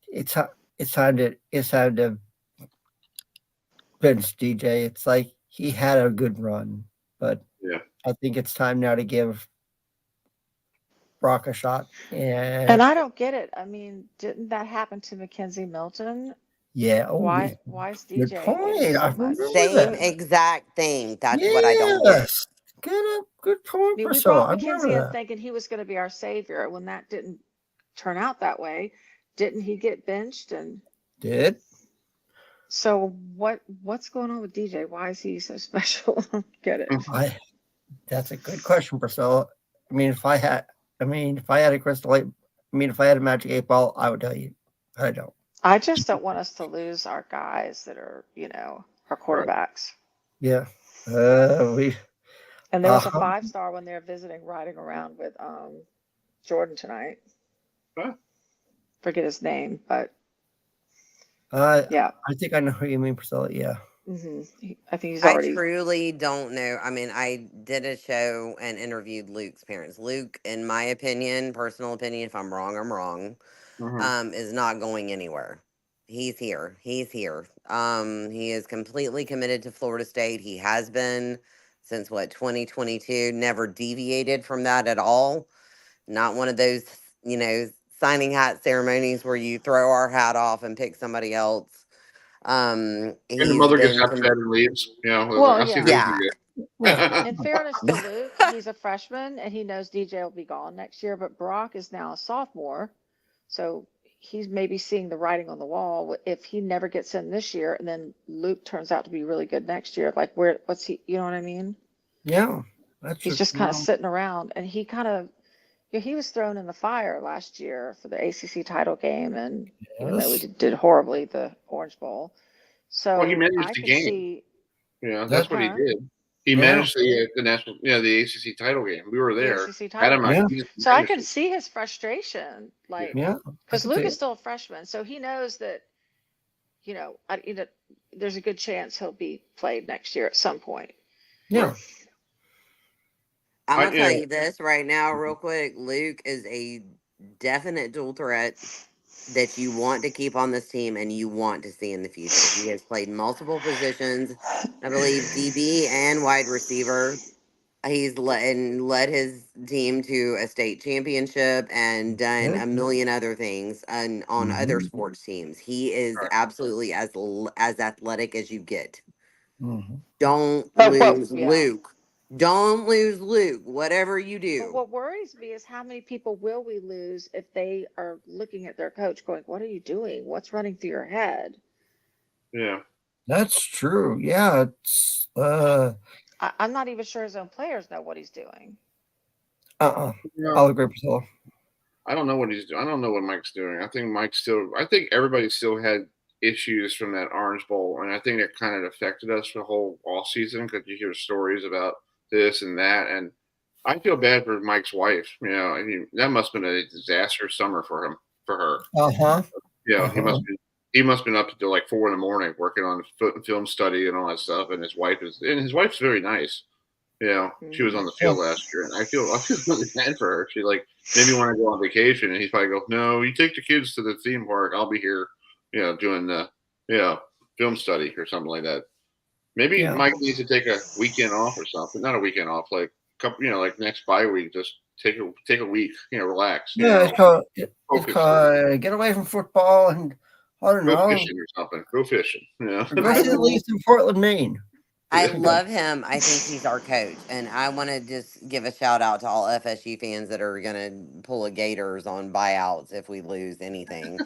it's time to bench DJ. It's like he had a good run, but I think it's time now to give Brock a shot. And I don't get it. I mean, didn't that happen to Mackenzie Milton? Yeah. Why is DJ getting so much? Same exact thing. That's what I don't get. Good point. I mean, we brought Mackenzie in thinking he was going to be our savior. When that didn't turn out that way, didn't he get benched? And did. So what's going on with DJ? Why is he so special? I don't get it. That's a good question, Priscilla. I mean, if I had a crystal light, if I had a magic 8-ball, I would tell you. I don't. I just don't want us to lose our guys that are, our quarterbacks. Yeah. And there was a Uh-huh. 5-star when they're visiting, riding around with Jordan tonight. Huh? Forget his name, but Uh, yeah. I think I know who you mean, Priscilla. Yeah. I think he's I already. truly don't know. I mean, I did a show and interviewed Luke's parents. Luke, in my opinion, personal opinion, if I'm wrong, I'm wrong, is not going anywhere. He's here. He's here. He is completely committed to Florida State. He has been since what, 2022, never deviated from that at all. Not one of those, signing hat ceremonies where you throw our hat off and pick somebody else. And the He's mother gets been, upset and leaves. Well, I see yeah. those. yeah. In fairness to Luke, he's a freshman and he knows DJ will be gone next year, but Brock is now a sophomore. So he's maybe seeing the writing on the wall. If he never gets in this year and then Luke turns out to be really good next year, like what's he, you know what I mean? Yeah. That's He's just kind of sitting around, and he kind of, he was thrown in the fire last year for the ACC title game. And even though we did horribly, the Orange Bowl. Well, he So managed I the could game. see, That's what he Huh? did. He managed the national, the ACC title game. We were the there. ACC Adam, title. he just So I managed can it. see his frustration, like, Yeah. because Luke is still a freshman, so he knows that, there's a good chance he'll be played next year at some point. Yeah. I'm I- gonna tell you this right now, real quick. Luke is a definite dual threat that you want to keep on this team and you want to see in the future. He has played multiple positions, I believe DB and wide receiver. He's led his team to a state championship and done a million other things on other sports teams. He is absolutely as athletic as you get. Don't lose Luke. Don't lose Luke, whatever you But do. what worries me is how many people will we lose if they are looking at their coach going, "What are you doing? What's running through your head?" Yeah. That's true. Yeah. It's I'm not even sure his own players know what he's doing. I'll agree, Priscilla. I don't know what he's doing. I don't know what Mike's doing. I think everybody still had issues from that Orange Bowl, and I think it kind of affected us for the whole off season because you hear stories about this and that, and I feel bad for Mike's wife. I mean, that must have been a disastrous summer for her. He must have been up until like 4 a.m. working on the film study and all that stuff, and his wife's very nice. She was on the field last year, and I feel really bad for her. She maybe want to go on vacation, and he's probably go, "No, you take the kids to the theme park. I'll be here, doing the film study or something like that." Maybe Mike needs to take a weekend off or something. Not a weekend off, like couple, like next bye week. Just take a week, relax. Yeah, it's called get away from football and I don't go know. fishing or something. Go fishing. Go see the Leafs in Portland, Maine. I love him. I think he's our coach. And I want to just give a shout out to all FSU fans that are going to pull a Gators on buyouts if we lose anything.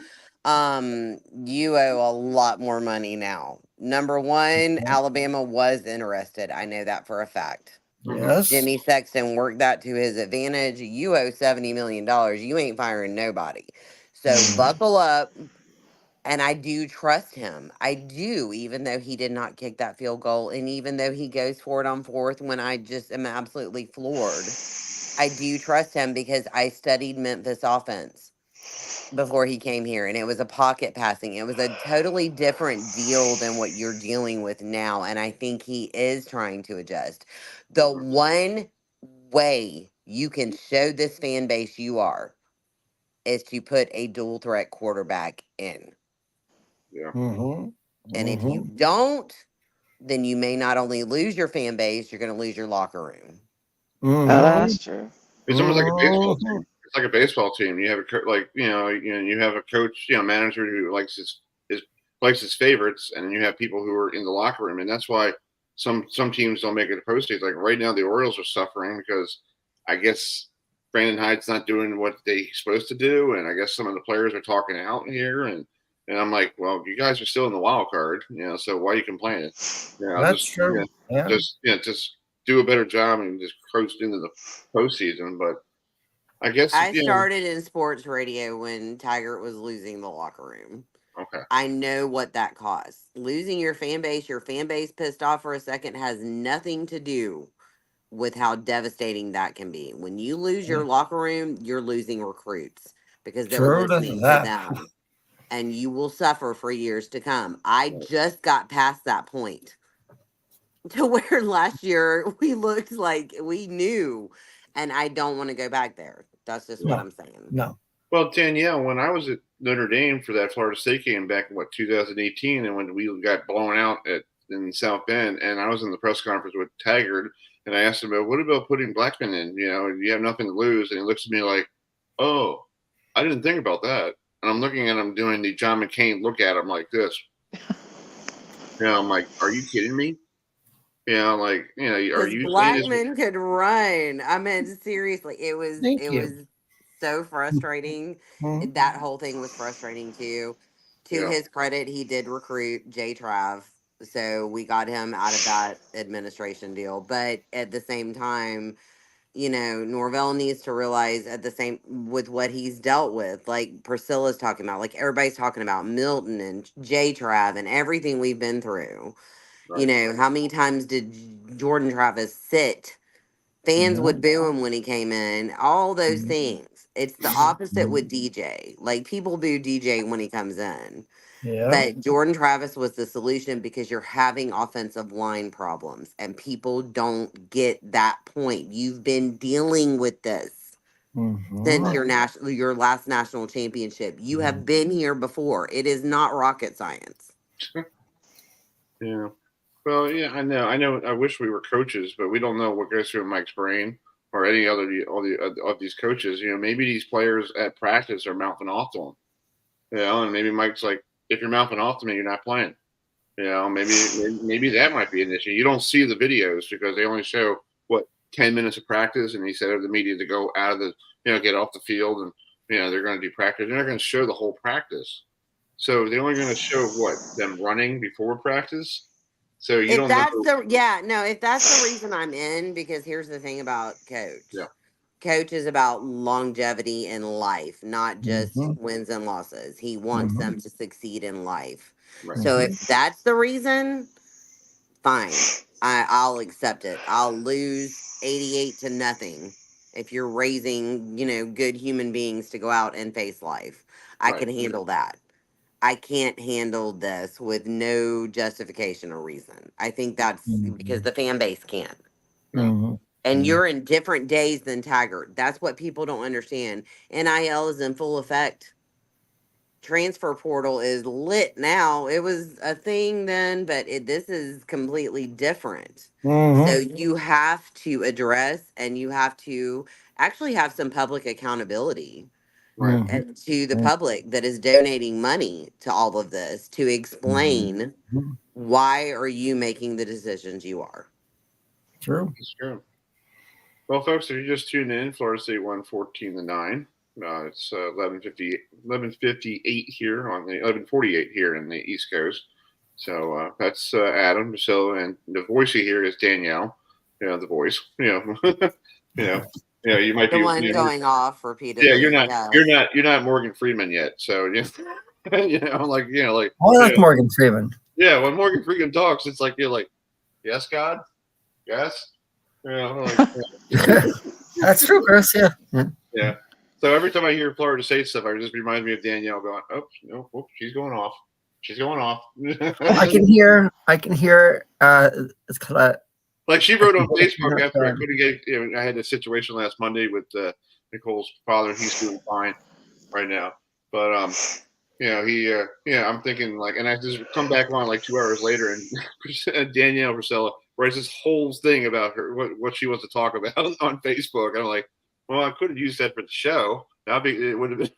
You owe a lot more money now. Number one, Alabama was interested. I know that for a fact. Yes. Jimmy Sexton worked that to his advantage. You owe $70 million. You ain't firing nobody. So buckle up. And I do trust him. I do, even though he did not kick that field goal. And even though he goes for it on fourth when I just am absolutely floored. I do trust him because I studied Memphis offense before he came here. And it was a pocket passing. It was a totally different deal than what you're dealing with now. And I think he is trying to adjust. The one way you can show this fan base you are is to put a dual threat quarterback in. Yeah. And if you don't, then you may not only lose your fan base, you're going to lose your locker room. Oh, that's true. It's almost like a baseball team. It's like a baseball team. You have you have a coach, manager who likes his favorites, and then you have people who are in the locker room, and that's why some teams don't make it to postseason. Like right now, the Orioles are suffering because I guess Brandon Hyde's not doing what they're supposed to do, and I guess some of the players are talking out here, and I'm like, well, you guys are still in the wild card, so why are you complaining? That's true. Just do a better job and just coast into the postseason. But I guess I started in sports radio when Tiger was losing the locker room. Okay. I know what that costs. Losing your fan base pissed off for a second has nothing to do with how devastating that can be. When you lose your locker room, you're losing recruits because they're True to listening to that. them, and you will suffer for years to come. I just got past that point to where last year we looked like we knew, and I don't want to go back there. That's just what No. I'm saying. No. Well, Danielle, when I was at Notre Dame for that Florida State game back in 2018, and when we got blown out in South Bend, and I was in the press conference with Taggart, and I asked him about what about putting Blackman in? You know, you have nothing to lose, and he looks at me like, "Oh, I didn't think about that." And I'm looking at him doing the John McCain look at him like this. You know, I'm like, "Are you kidding me?" You know, like, you know, are Because you saying this? Blackman could run. I mean, seriously, Thank it you. was so frustrating. Mhm. That whole thing was frustrating too. To Yeah, his credit, he did recruit Jay Trav, so we got him out of that administration deal. But at the same time, you know, Norvell needs to realize at the same with what he's dealt with, like Priscilla's talking about, like everybody's talking about Milton and Jay Trav and everything we've been through. You right. know, how many times did Jordan Travis sit? Fans Yeah. would boo him when he came in. All those things. It's the opposite with DJ. Like people boo DJ when he comes in. Yeah. But Jordan Travis was the solution because you're having offensive line problems and people don't get that point. You've been dealing with this since Mhm. your last national championship. You have been here before. It is not rocket science. Yeah. Well, yeah, I know. I know. I wish we were coaches, but we don't know what goes through Mike's brain or any other all the of these coaches. You know, maybe these players at practice are mouthing off to him. You know, and maybe Mike's like, if you're mouthing off to me, you're not playing. You know, maybe that might be an issue. You don't see the videos because they only show what 10 minutes of practice, and he said to the media to go out of the get off the field, and they're going to do practice. They're not going to show the whole practice, so they're only going to show what them running before practice. So you If don't know. that's the yeah, no, if that's the reason I'm in, because here's the thing about coach. Yeah, Coach is about longevity in life, not just Mhm. wins and losses. He wants them to succeed in life. right. So if that's the reason, fine. I'll accept it. I'll lose 88-0 if you're raising, good human beings to go out and face life. I Right. can handle that. I can't handle this with no justification or reason. I think that's because the fan base can't. Mhm. And you're in different days than Taggart. That's what people don't understand. NIL is in full effect. Transfer portal is lit now. It was a thing then, but this is completely different. So Mhm. you have to address and you have to actually have some public accountability Right. and to the public that is donating money to all of this to explain Mhm. why are you making the decisions you are. True. That's true. Well, folks, if you just tuned in, Florida State won 14-9. It's 11:58 here on the 11:48 here in the East Coast. So that's Adam, Priscilla, and the voice you hear is Danielle. The voice. You might The be. one going off Yeah, repeatedly. you're not Morgan Freeman yet. So like I like Morgan Freeman. yeah, when Morgan Freeman talks, it's like you're like, yes, God, yes. That's true, Chris. Yeah. Yeah. So every time I hear Florida State stuff, it just reminds me of Danielle going, "Oh, no, whoops, she's going off. She's going off." I can hear. It's called. Like she wrote on Facebook after I couldn't get. I had a situation last Monday with Nicole's father. He's doing fine right now, but I'm thinking like, and I just come back on like 2 hours later, and Danielle Priscilla writes this whole thing about her what she wants to talk about on Facebook. And I'm like, well, I could have used that for the show. It would have been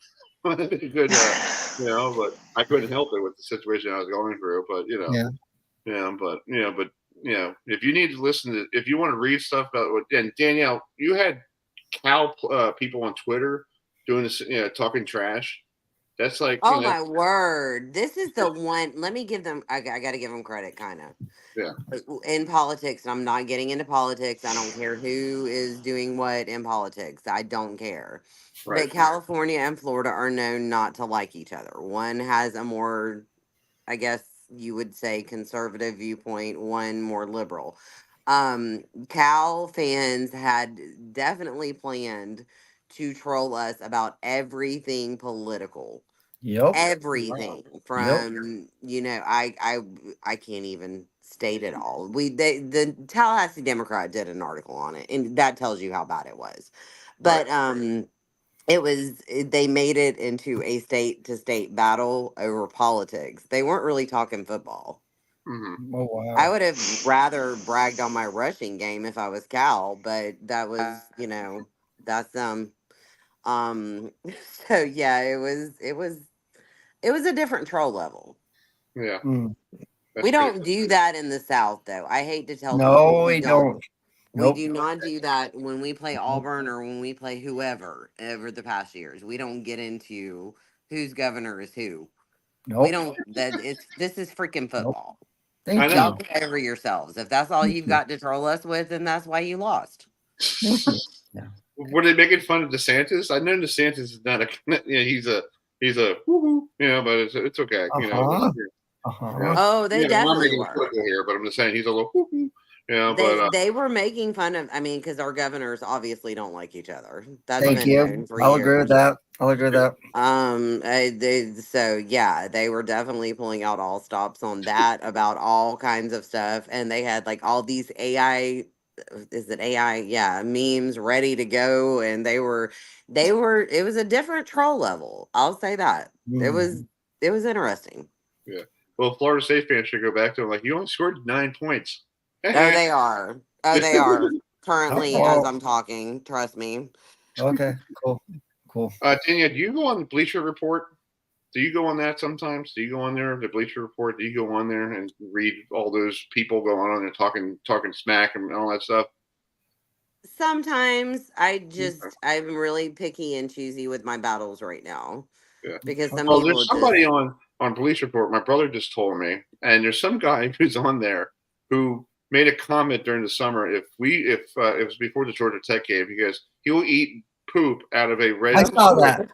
good, but I couldn't help it with the situation I was going through. But if you need to listen to, if you want to read stuff about what, and Danielle, you had Cal people on Twitter doing this, talking trash. That's like, Oh my word. This is the one. Let me give them, I got to give them credit, kind of. Yeah. In politics, I'm not getting into politics. I don't care who is doing what in politics. I don't care. Right. But California and Florida are known not to like each other. One has a more, I guess you would say, conservative viewpoint, one more liberal. Cal fans had definitely planned to troll us about everything political. Yep. Everything from I can't even state it all. The Tallahassee Democrat did an article on it, and that tells you how bad it was. But they made it into a state to state battle over politics. They weren't really talking football. Mm-hmm. Oh wow. I would have rather bragged on my rushing game if I was Cal, but that was that's so yeah, it was a different troll level. Yeah. Mm. We don't do that in the South, though. I hate to tell No, people we don't. We Nope. do not do that when we play Auburn or when we play whoever over the past years. We don't get into whose governor is who. Nope. We don't. This is freaking football. Thank I you. Y'all get over yourselves. If that's all Thank you've you. got to troll us with, then that's why you lost. Thank you. Yeah. Were they making fun of DeSantis? I know DeSantis is not he's a woo-hoo, but it's okay. Oh, they I'm not definitely making were. political here, but I'm just saying he's a little woo-hoo, but They were making fun of. I mean, because our governors obviously don't like each other. That's Thank been you. known for I'll years. agree with that. I'll agree with that. So yeah, they were definitely pulling out all stops on that about all kinds of stuff, and they had like all these AI. Is it AI? Yeah, memes ready to go, and they were. It was a different troll level. I'll say that it was interesting. Yeah. Well, Florida State fans should go back to him like you only scored 9 points. Oh, they are. Oh, they are currently as I'm talking. Trust me. Okay. Cool. Danielle, do you go on the Bleacher Report? Do you go on that sometimes? Do you go on there, the Bleacher Report? Do you go on there and read all those people going on there talking smack and all that stuff? Sometimes I'm really picky and choosy with my battles right now. Yeah. Because some well, people there's somebody on Bleacher Report. My brother just told me, and there's some guy who's on there who made a comment during the summer. If it was before the Georgia Tech game, he goes, he will eat poop out of a red. I saw that.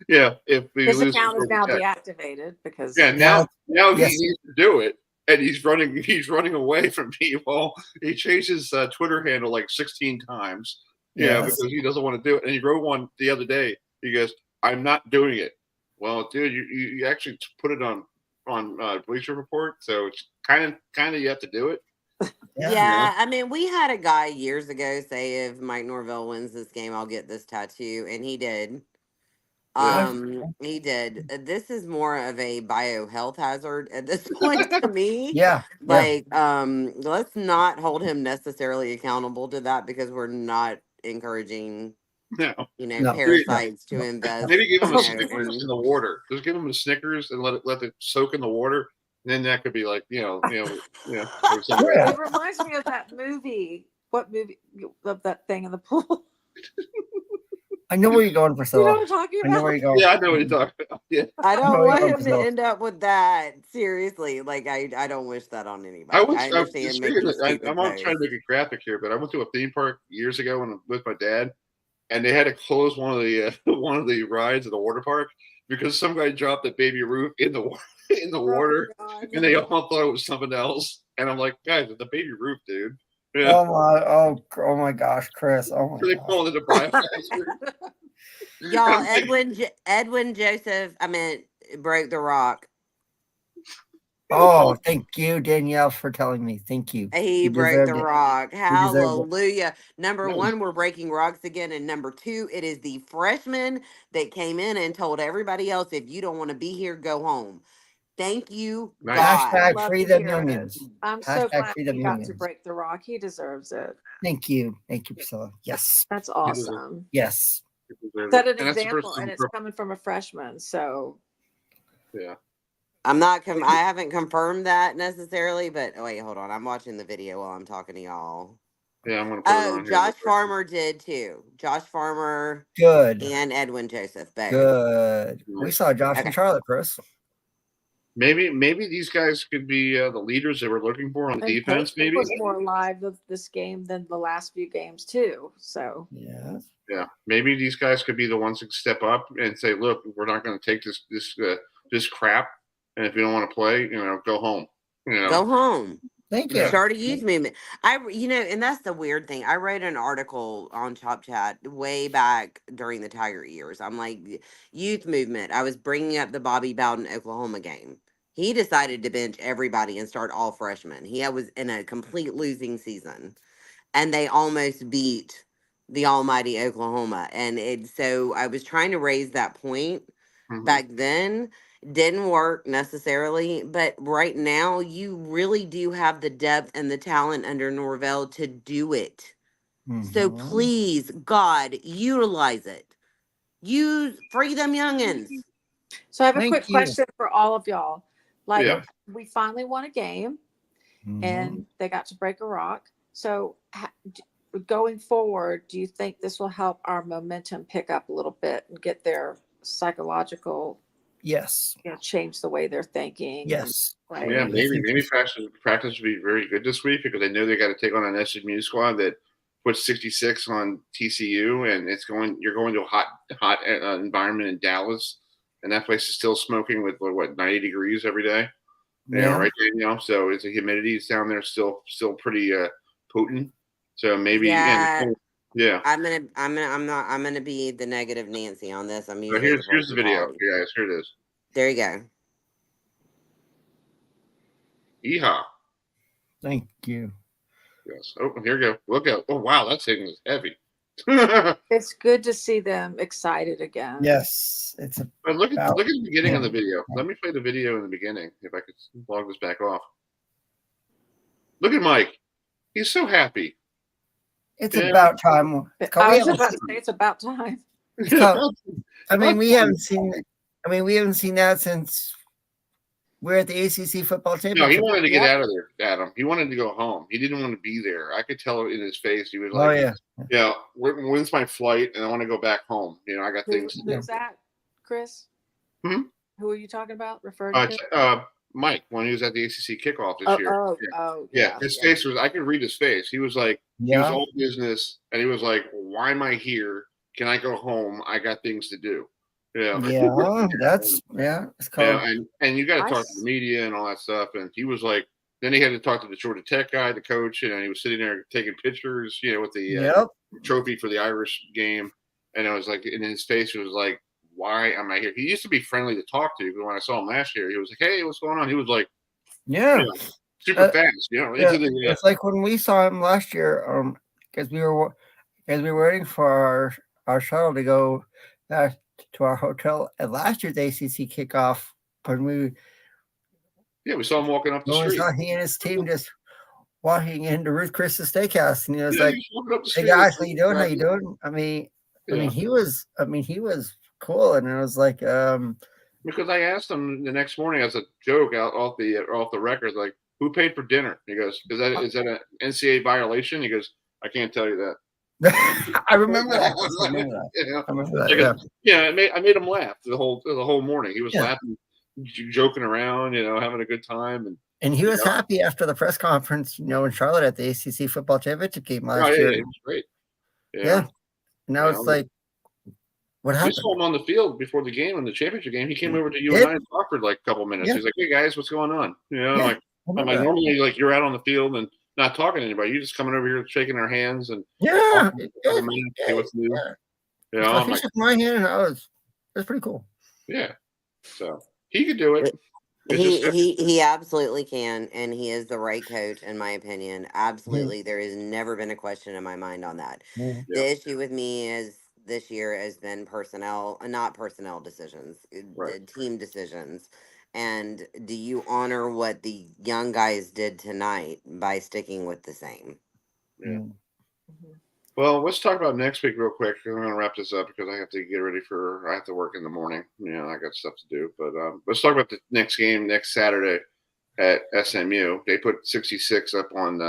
Yeah. If we His lose account is now Tech. deactivated because now yes. he needs to do it, and he's running away from people. He changed his Twitter handle like 16 times. Yeah, because he doesn't want to do it. And he wrote one the other day. He goes, "I'm not doing it." Well, dude, you actually put it on Bleacher Report, so it's kind of you have to do it. Yeah, I mean, we had a guy years ago say, "If Mike Norvell wins this game, I'll get this tattoo," and he did. He did. This is more of a biohealth hazard at this point to me. Yeah. Like, let's not hold him necessarily accountable to that because we're not encouraging, parasites to invest. Maybe give him a Snickers in the water. Just give him a Snickers and let it soak in the water. And then that could be like, It reminds me of that movie. What movie? Of that thing in the pool. I know where you're going, Priscilla. You know what I'm talking about? I know where you're going. Yeah, I know what you're talking about. Yeah. I don't want him to end up with that. Seriously, like I don't wish that on anybody. I understand making stupid I'm not trying to make it graphic here, but I went to a theme park years ago with my dad, and they had to close one of the rides at the water park because some guy dropped a baby Ruth in the water, and they all thought it was something else. And I'm like, guys, it's a baby Ruth, dude. Yeah. Oh my gosh, Chris. Oh my so they called it a biohazard. Y'all, Edwin Joseph, broke the rock. Oh, thank you, Danielle, for telling me. Thank you. He broke the rock. Hallelujah. Number one, we're breaking rocks again. And number two, it is the freshman that came in and told everybody else, if you don't want to be here, go home. Thank you, God. Hashtag free the millions. I'm so glad he got to break the rock. He deserves it. Thank you, Priscilla. Yes. That's awesome. Yes. Set an example, and it's coming from a freshman. So. Yeah. I haven't confirmed that necessarily, but wait, hold on. I'm watching the video while I'm talking to y'all. Yeah, I'm gonna put it on here. Josh Farmer did too. Josh Farmer. Good. And Edwin Joseph. Both. Good. We saw Josh and Charlotte, Chris. Maybe these guys could be the leaders they were looking for on defense. Maybe was more alive of this game than the last few games too. So yeah, maybe these guys could be the ones that step up and say, "Look, we're not going to take this crap, and if you don't want to play, go home." Go home. Thank Yeah. you. Start a youth movement. And that's the weird thing. I wrote an article on Chop Chat way back during the Tiger years. I'm like, youth movement. I was bringing up the Bobby Bowden Oklahoma game. He decided to bench everybody and start all freshmen. He was in a complete losing season, and they almost beat the almighty Oklahoma. So I was trying to raise that point back then. Didn't work necessarily, but right now you really do have the depth and the talent under Norvell to do it. So Mhm. please, God, utilize it. Free them youngins. So I have a Thank quick you. question for all of y'all. Like, Yeah. we finally won a game Mhm. and they got to break a rock. So going forward, do you think this will help our momentum pick up a little bit and get their psychological, Yes. change the way they're thinking? Yes. And Yeah, play? maybe practice will be very good this week because they know they got to take on an SMU squad that puts 66 on TCU, and you're going to a hot environment in Dallas, and that place is still smoking with 90 degrees every day. Yeah. Right, Danielle. So it's the humidity is down there still pretty potent. So maybe Yeah. yeah. I'm gonna be the negative Nancy on this. I'm So usually here's the video, positive. you guys. Here it is. There you go. Yeehaw. Thank you. Yes. Oh, here we go. Look out. Oh wow, that thing is heavy. It's good to see them excited again. Yes. It's a But look at about- the beginning of the yeah. video. Let me play the video in the beginning if I could log this back off. Look at Mike. He's so happy. It's Yeah. about time. It's called- I we was haven't about to seen- say it's about time. it's called- I mean, we haven't seen. I mean, we haven't seen that since we're at the ACC football No, he championship. wanted to get Yep. out of there, Adam. He wanted to go home. He didn't want to be there. I could tell it in his face. He was Oh like, yeah. "Yeah, when's my flight? And I want to go back home. I got things to do." Who's that, Chris? Hmm? Who are you talking about? Referring to? Mike, when he was at the ACC kickoff this Oh, year. yeah. His face was. I could read his face. He was like, he was Yeah. all business, and he was like, "Why am I here? Can I go home? I got things to do." Yeah. That's It's called. And you got to I talk to the media and all that stuff. And he was like, then he had to talk to the Georgia Tech guy, the coach, and he was sitting there taking pictures, with the Yep. trophy for the Irish game. And it was like, in his face, it was like, "Why am I here?" He used to be friendly to talk to, but when I saw him last year, he was like, "Hey, what's going on?" He was like, Yeah. super fast, Yeah. into the. It's like when we saw him last year, because we were waiting for our shuttle to go back to our hotel at last year's ACC kickoff. When we we saw him walking up the when we street. saw he and his team just walking into Ruth Chris's Steakhouse, and he was Yeah, like, he was walking up the "Hey street. guys, how you doing? How you doing?" I mean, Yeah. he was cool, and it was like, Because I asked him the next morning as a joke off the record, like, "Who paid for dinner?" He goes, "Is that an NCAA violation?" He goes, "I can't tell you that." I remember that. I remember that. I remember that. Yeah. I made him laugh the whole morning. He was laughing, joking around, having a good time, And he was happy after the press conference, in Charlotte at the ACC football championship game last yeah, year. it was great. Yeah. Now it's like, what We happened? saw him on the field before the game, in the championship game. He came over to you and I and talked for like a couple minutes. Yeah. He's like, "Hey guys, what's going on?" I'm like, that. normally, like, you're out on the field and not talking to anybody. You're just coming over here, shaking our hands and Yeah. talking for a couple minutes, say what's new. So I'm he like, shook my hand, and it was pretty cool. yeah. So he could do it. He absolutely can, and he is the right coach, in my opinion. Absolutely, there has never been a question in my mind on that. Yeah. The issue with me is this year has been not personnel decisions, Right. team decisions. And do you honor what the young guys did tonight by sticking with the same? Yeah. Well, let's talk about next week real quick. I'm going to wrap this up because I have to get ready I have to work in the morning. I got stuff to do. But let's talk about the next game next Saturday at SMU. They put 66 up on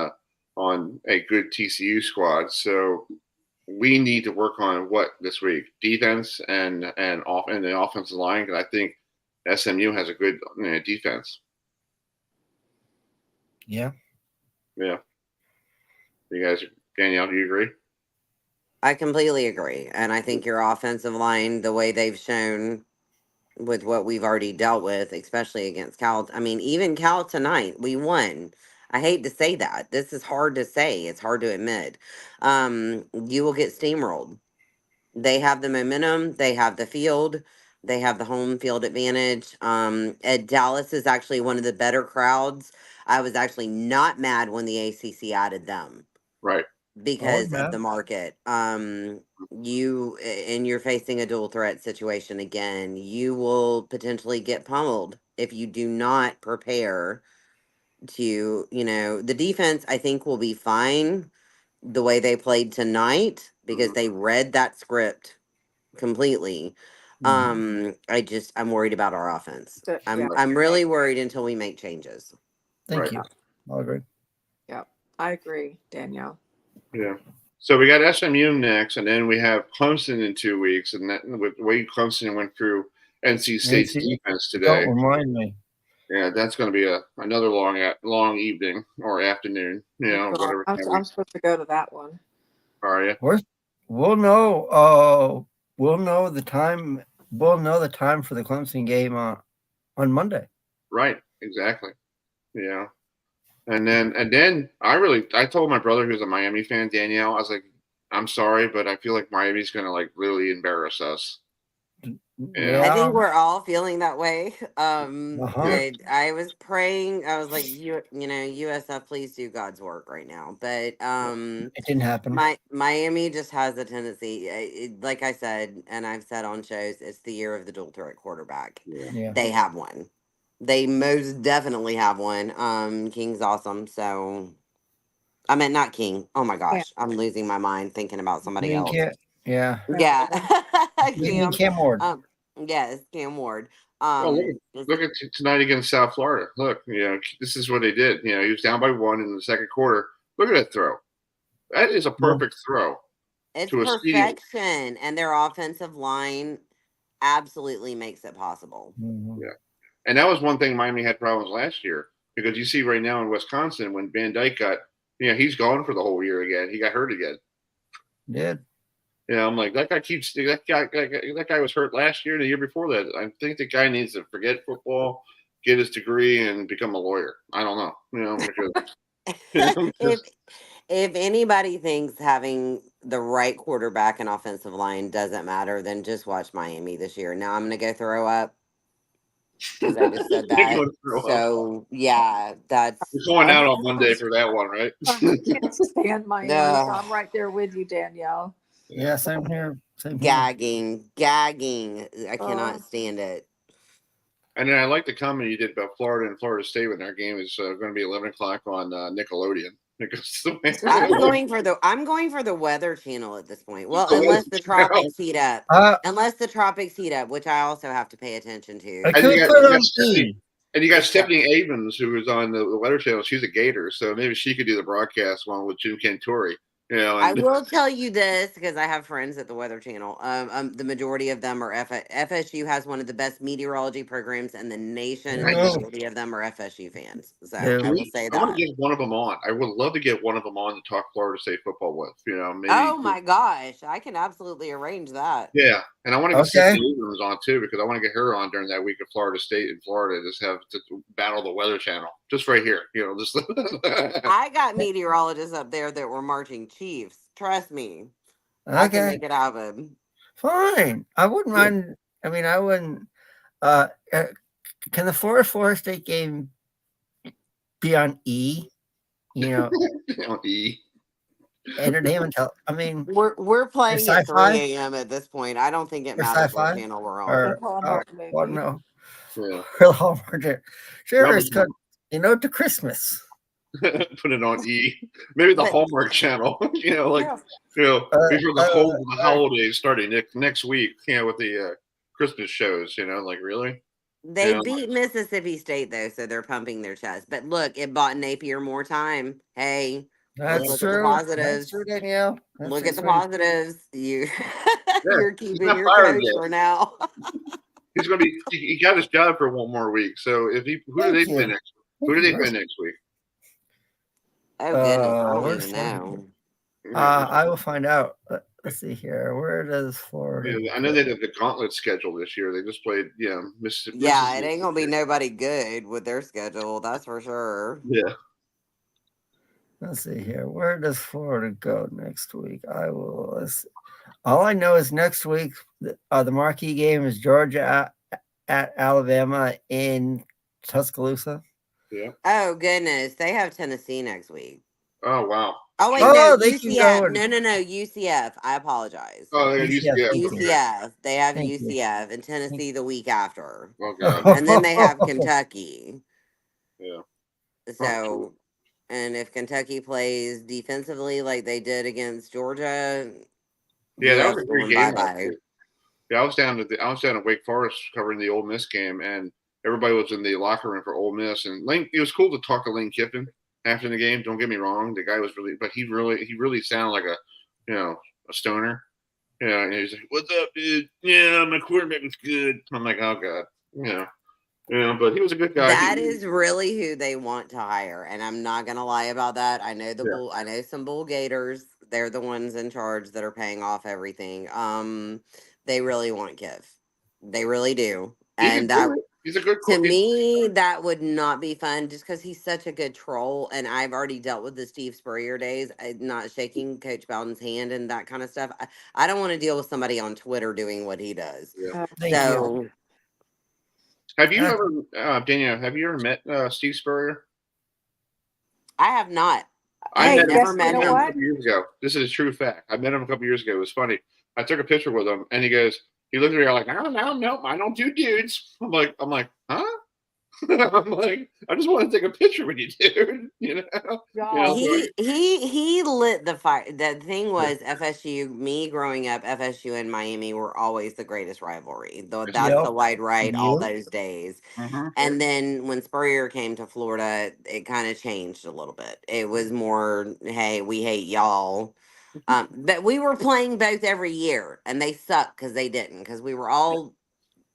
a good TCU squad. So we need to work on what this week? Defense and the offensive line, because I think SMU has a good defense. Yeah. Yeah. You guys, Danielle, do you agree? I completely agree. And I think your offensive line, the way they've shown with what we've already dealt with, especially against Cal. I mean, even Cal tonight, we won. I hate to say that. This is hard to say. It's hard to admit. You will get steamrolled. They have the momentum. They have the field. They have the home field advantage. At Dallas is actually one of the better crowds. I was actually not mad when the ACC added them Right. because of yeah. the market. And you're facing a dual threat situation again. You will potentially get pummeled if you do not prepare to, the defense I think will be fine the way they played tonight because they read that script completely. I'm worried about our offense. Yeah. I'm really worried until we make changes. Thank Right. you. I'll agree. Yep. I agree, Danielle. Yeah. So we got SMU next, and then we have Clemson in 2 weeks, and that with the way Clemson went through NC State's defense today. Don't remind me. Yeah, that's going to be another long evening or afternoon. Whatever. I'm supposed to go to that one. Are you? We'll know. We'll know the time. We'll know the time for the Clemson game on Monday. Right. Exactly. Yeah. And then I told my brother who's a Miami fan, Danielle, I was like, I'm sorry, but I feel like Miami's going to really embarrass us. I think we're all feeling that way. Uh-huh. I was praying. I was like, USF, please do God's work right now. But it didn't happen. Miami just has a tendency, like I said, and I've said on shows, it's the year of the dual threat quarterback. Yeah. They have one. They most definitely have one. King's awesome. So, I meant not King. Oh my gosh, I'm losing my mind thinking about somebody else. Yeah. Yeah. Cam Ward. Yes, Cam Ward. Well, look at tonight against South Florida. Look, this is what they did. He was down by 1 in the second quarter. Look at that throw. That is a perfect throw. It's to a perfection, and their offensive line absolutely makes it possible. Mm-hmm. Yeah. And that was one thing Miami had problems last year because you see right now in Wisconsin when Van Dyke he's gone for the whole year again. He got hurt again. Yeah. I'm like, that guy was hurt last year and the year before that. I think the guy needs to forget football, get his degree, and become a lawyer. I don't know. Because if anybody thinks having the right quarterback and offensive line doesn't matter, then just watch Miami this year. Now I'm going to go throw up because I just said that. So, yeah, that's... You're going out on Monday for that one, right? I can't stand Miami. So I'm right there with you, Danielle. Yeah, same here. Gagging. I cannot stand it. And then I like the comment you did about Florida and Florida State when their game is going to be 11 o'clock on Nickelodeon. I'm going for the Weather Channel at this point. Well, unless the tropics heat up. Which I also have to pay attention to. And you got Stephanie Abrams, who was on the Weather Channel. She's a Gator, so maybe she could do the broadcast one with Jim Cantore. I will tell you this because I have friends at the Weather Channel. The majority of them are FSU has one of the best meteorology programs in the nation. And the majority of them are FSU fans. So I will say that. I want to get one of them on. I would love to get one of them on to talk Florida State football with. Maybe. Oh my gosh, I can absolutely arrange that. Yeah, and I want to get Stephanie Abrams on too because I want to get her on during that week of Florida State and Florida. Just have to battle the Weather Channel just right here. Just. I got meteorologists up there that were marching Chiefs. Trust me. Okay. I can make it happen. Fine. I wouldn't mind. I mean, I wouldn't. Can the Florida State game be on E? On E. Entertainment. I mean, we're playing at 3 a.m. at this point. I don't think it matters what channel we're on. Well, no. Yeah. Sure, it's good. To Christmas. Put it on E. Maybe the Hallmark Channel. Before the holidays starting next week. With the Christmas shows. Really. They beat Mississippi State though, so they're pumping their chest. But look, it bought Napier more time. Hey, that's true. At the positives. That's true, Danielle. Look at the positives. You're keeping your coach for now. He's going to be. He got his job for one more week. So if who do they play next? Who do they play next week? Oh goodness, I don't even know. I will find out. Let's see here. Where does Florida? Yeah, I know they have the gauntlet schedule this year. They just played, Mississippi. Yeah, it ain't gonna be nobody good with their schedule. That's for sure. Yeah. Let's see here. Where does Florida go next week? All I know is next week the marquee game is Georgia at Alabama in Tuscaloosa. Yeah. Oh goodness, they have Tennessee next week. Oh wow. Oh wait, Oh, no, they can UCF. go. No, UCF. I apologize. Oh, they got UCF. UCF. Thank you. UCF. They have Thank you. UCF and Tennessee the week after. Oh god. And then they have Kentucky. Yeah. So, and if Kentucky plays defensively like they did against Georgia, Yeah, that US was a great going game. bye-bye. Yeah, I was down at Wake Forest covering the Ole Miss game, and everybody was in the locker room for Ole Miss. And it was cool to talk to Lane Kiffin after the game. Don't get me wrong, the guy was but he really sounded like a stoner. Yeah, and he's like, "What's up, dude? Yeah, my quarterback was good." I'm like, "Oh god," but he was a good guy. That is really who they want to hire, and I'm not gonna lie about that. I know I know some bull gators. They're the ones in charge that are paying off everything. They really want Kiff. They really do, and he's a good to me, that would not be fun just because he's such a good troll. And I've already dealt with the Steve Spurrier days, not shaking Coach Bowden's hand and that kind of stuff. I don't want to deal with somebody on Twitter doing what he does. Yeah. So, have you ever, Danielle? Have you ever met Steve Spurrier? I have not. I I've never met him him. a couple years ago. This is a true fact. I met him a couple years ago. It was funny. I took a picture with him, and he looked at me like, "I don't know, nope, I don't do dudes." I'm like, huh? I'm like, I just want to take a picture with you, dude. He lit the fire. The thing was, FSU. Me growing up, FSU and Miami were always the greatest rivalry. Though that's the wide right all those days. And then when Spurrier came to Florida, it kind of changed a little bit. It was more, hey, we hate y'all. But we were playing both every year, and they sucked because they didn't, because we were all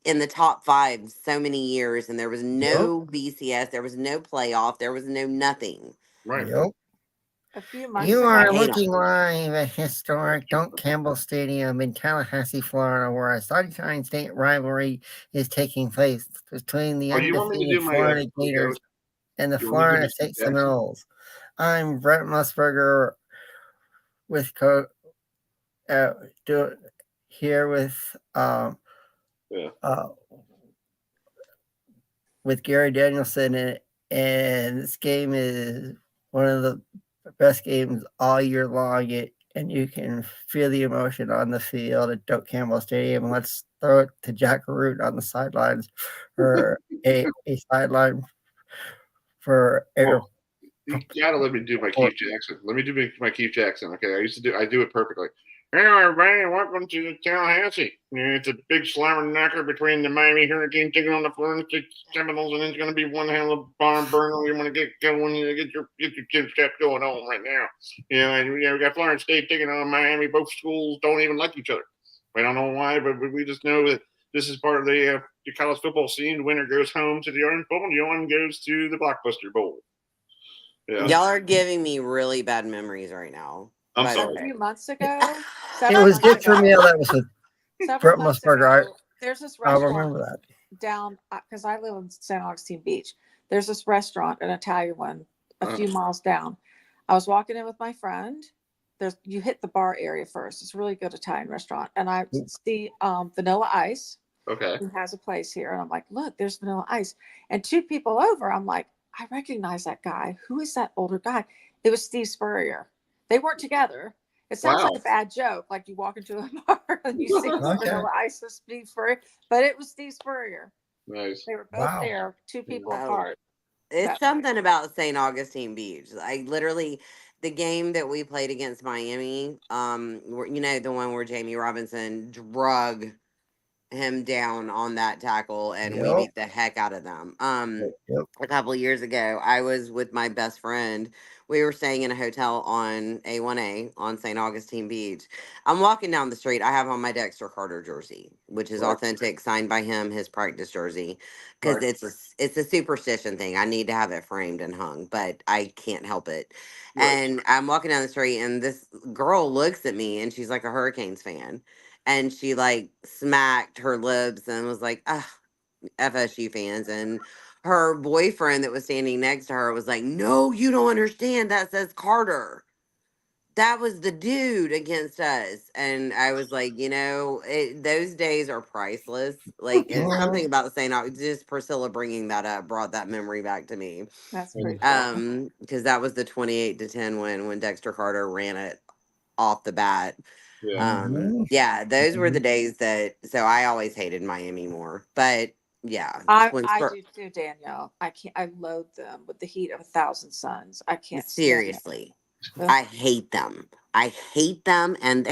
in the top 5 so many years, and there was no BCS, there was no playoff, there was no nothing. Right. Yep. A few months You ago. are looking live at historic Don't Campbell Stadium in Tallahassee, Florida, where a Sunshine State rivalry is taking place between the undefeated Florida Gators and the Florida State Seminoles. I'm Brett Musburger with here with Gary Danielson, and this game is one of the best games all year long. And you can feel the emotion on the field at Doak Campbell Stadium. Let's throw it to Jack Root on the sidelines for a sideline for you gotta let me do my Keith Jackson. Let me do my Keith Jackson. Okay, I do it perfectly. Hello, everybody, and welcome to Tallahassee. It's a big slammer knocker between the Miami Hurricane taking on the Florida State Seminoles, and it's going to be one hell of a barn burner. You want to get going, get your tip step going on right now. And we got Florida State taking on Miami. Both schools don't even like each other. We don't know why, but we just know that this is part of the college football scene. The winner goes home to the Orange Bowl, and the one goes to the Blockbuster Bowl. Yeah. Y'all are giving me really bad memories right now. I'm sorry. A few months ago. It was good for me. That was with Brett Musburger. There's this I'll restaurant remember that. down, because I live in St. Augustine Beach. There's this restaurant, an Italian one, a few miles down. I was walking in with my friend. You hit the bar area first. It's a really good Italian restaurant. And I see Vanilla Ice, who has a place here. And I'm like, look, there's Vanilla Ice. And 2 people over, I'm like, I recognize that guy. Who is that older guy? It was Steve Spurrier. They weren't together. It sounds like a bad joke, like you walk into a bar and you see Vanilla Ice with Steve Spurrier, but it was Steve Spurrier. Nice. They were both there, 2 people apart. It's something about St. Augustine Beach. I literally, the game that we played against Miami, the one where Jamie Robinson drug him down on that tackle, and we beat the heck out of them. A couple of years ago, I was with my best friend. We were staying in a hotel on A1A on St. Augustine Beach. I'm walking down the street. I have on my Dexter Carter jersey, which is authentic, signed by him, his practice jersey, because it's a superstition thing. I need to have it framed and hung, but I can't help it. And I'm walking down the street, and this girl looks at me, and she's like a Hurricanes fan. And she like smacked her lips and was like, FSU fans. And her boyfriend that was standing next to her was like, "No, you don't understand. That says Carter. That was the dude against us." And I was like, those days are priceless. Like, it's something about saying, just Priscilla bringing that up brought that memory back to me. That's pretty cool. Because that was the 28-10 win when Dexter Carter ran it off the bat. Yeah, those were the days so I always hated Miami more. But yeah, I do too, Danielle. I loathe them with the heat of 1,000 suns. I can't seriously. stand it. I hate them. I hate them, and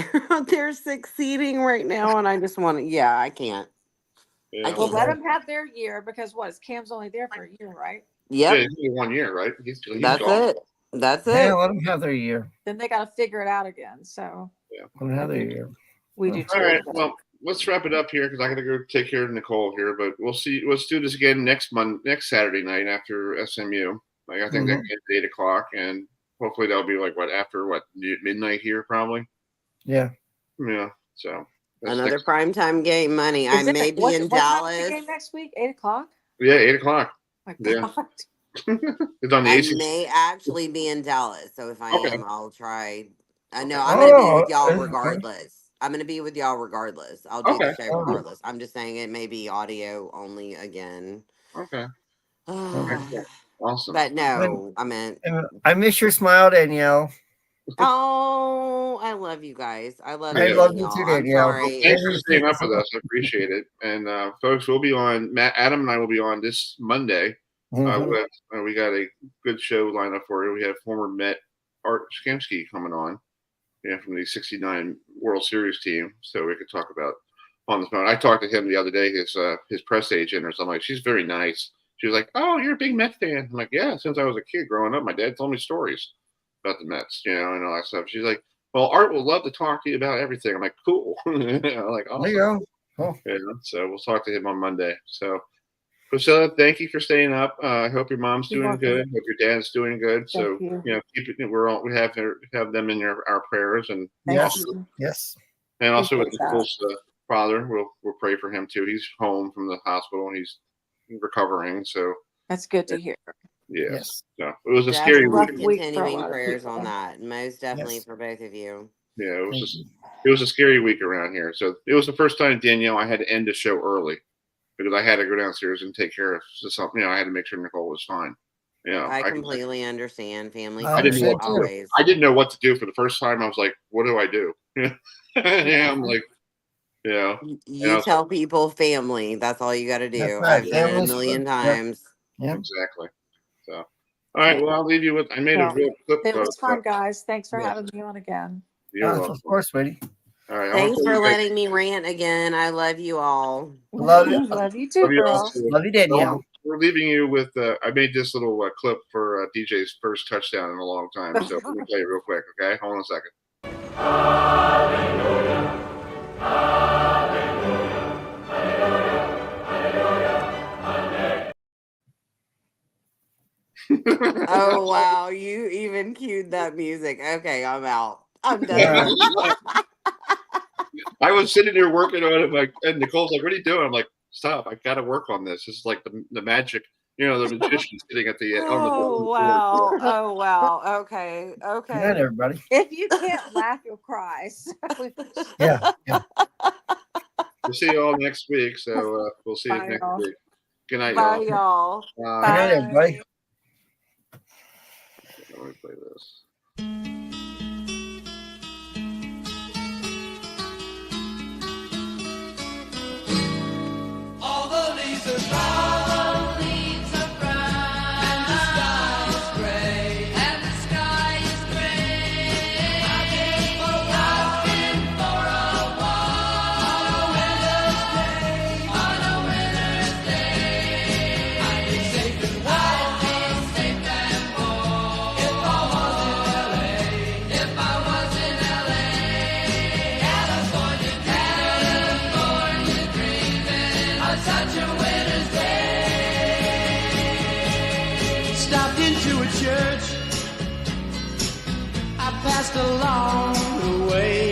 they're succeeding right now, and I just want to. Yeah, I can't. Yeah. Well, let them have their year because Cam's only there for a year, right? Yep. Yeah, he's 1 year, right? He's That's gone. it. That's Yeah, it. let them have their year. Then they got to figure it out again. So Yeah. Let them have their year. we do too. All right. Well, let's wrap it up here because I got to go take care of Nicole here. But we'll see. Let's do this again next Saturday night after SMU. Like I think that gets 8:00, and hopefully that'll be after midnight here probably. Yeah. Yeah. So another primetime game, money. I may be in Dallas. What game next week? 8:00. Yeah, 8:00. My Yeah. God. It's on the I AC. may actually be in Dallas, so if I am, I'll try. I know I'm Okay. going to be with y'all Okay. regardless. I'm going to be with y'all regardless. I'll do the Okay. show regardless. I'm just saying it may be audio only again. Okay. Awesome. But no, I meant. I miss your smile, Danielle. Oh, I love you guys. I love I you, love you Danielle. too, I'm Danielle. sorry. Thanks for staying up with us. I appreciate it. And folks, we'll be on. Adam and I will be on this Monday. We got a good show lined up for you. We have former Met Art Skamsky coming on, from the '69 World Series team. So we could talk about on the phone. I talked to him the other day. His press agent or something. Like, she's very nice. She was like, "Oh, you're a big Met fan." I'm like, "Yeah, since I was a kid growing up, my dad told me stories about the Mets, and all that stuff." She's like, "Well, Art will love to talk to you about everything." I'm like, "Cool." I'm like, "Awesome." There you go. Cool. So we'll talk to him on Monday. So, Priscilla, thank you for staying up. I hope your mom's doing good. Hope your dad's doing good. So, keep it. We have them in our prayers, and yes, and also with Nicole's father, we'll pray for him too. He's home from the hospital and he's recovering. So that's good to hear. Yeah. Yes. So it was a scary week. Continuing prayers on that, most definitely for both of you. Yeah, it was a scary week around here. So it was the first time, Danielle, I had to end the show early because I had to go downstairs and take care of something. I had to make sure Nicole was fine. I completely understand. Family I didn't know always. I didn't know what to do for the first time. I was like, "What do I do?" I'm like, You tell people family. That's all you got to do. I've done it a million times. Yeah, exactly. So, all right. Well, I'll leave you with. I made a real clip. It was fun, guys. Thanks for having me on again. You're welcome. Of course, sweetie. All right. Thanks for letting me rant again. I love you all. Love you. Love you too, girl. Love you, Danielle. We're leaving you with. I made this little clip for DJ's first touchdown in a long time. So let me play it real quick. Okay, hold on a second. Hallelujah. Oh wow, you even cued that music. Okay, I'm out. I'm done. I was sitting there working on it, and Nicole's like, "What are you doing?" I'm like, "Stop! I got to work on this. This is like the magic, the magician sitting at the on the board." Wow! Oh wow! Okay. Good night, everybody. If you can't laugh, you'll cry. So. Yeah. We'll see you all next week. So we'll see you next week. Good night, y'all. Bye, y'all. Good night, everybody. Let me play this. All the leaves are brown, and the sky is gray, I've been for a walk on a winter's day. I'd be safe and warm. If I was in LA, California dreaming on such a winter's day. Stopped into a church, I passed along the way.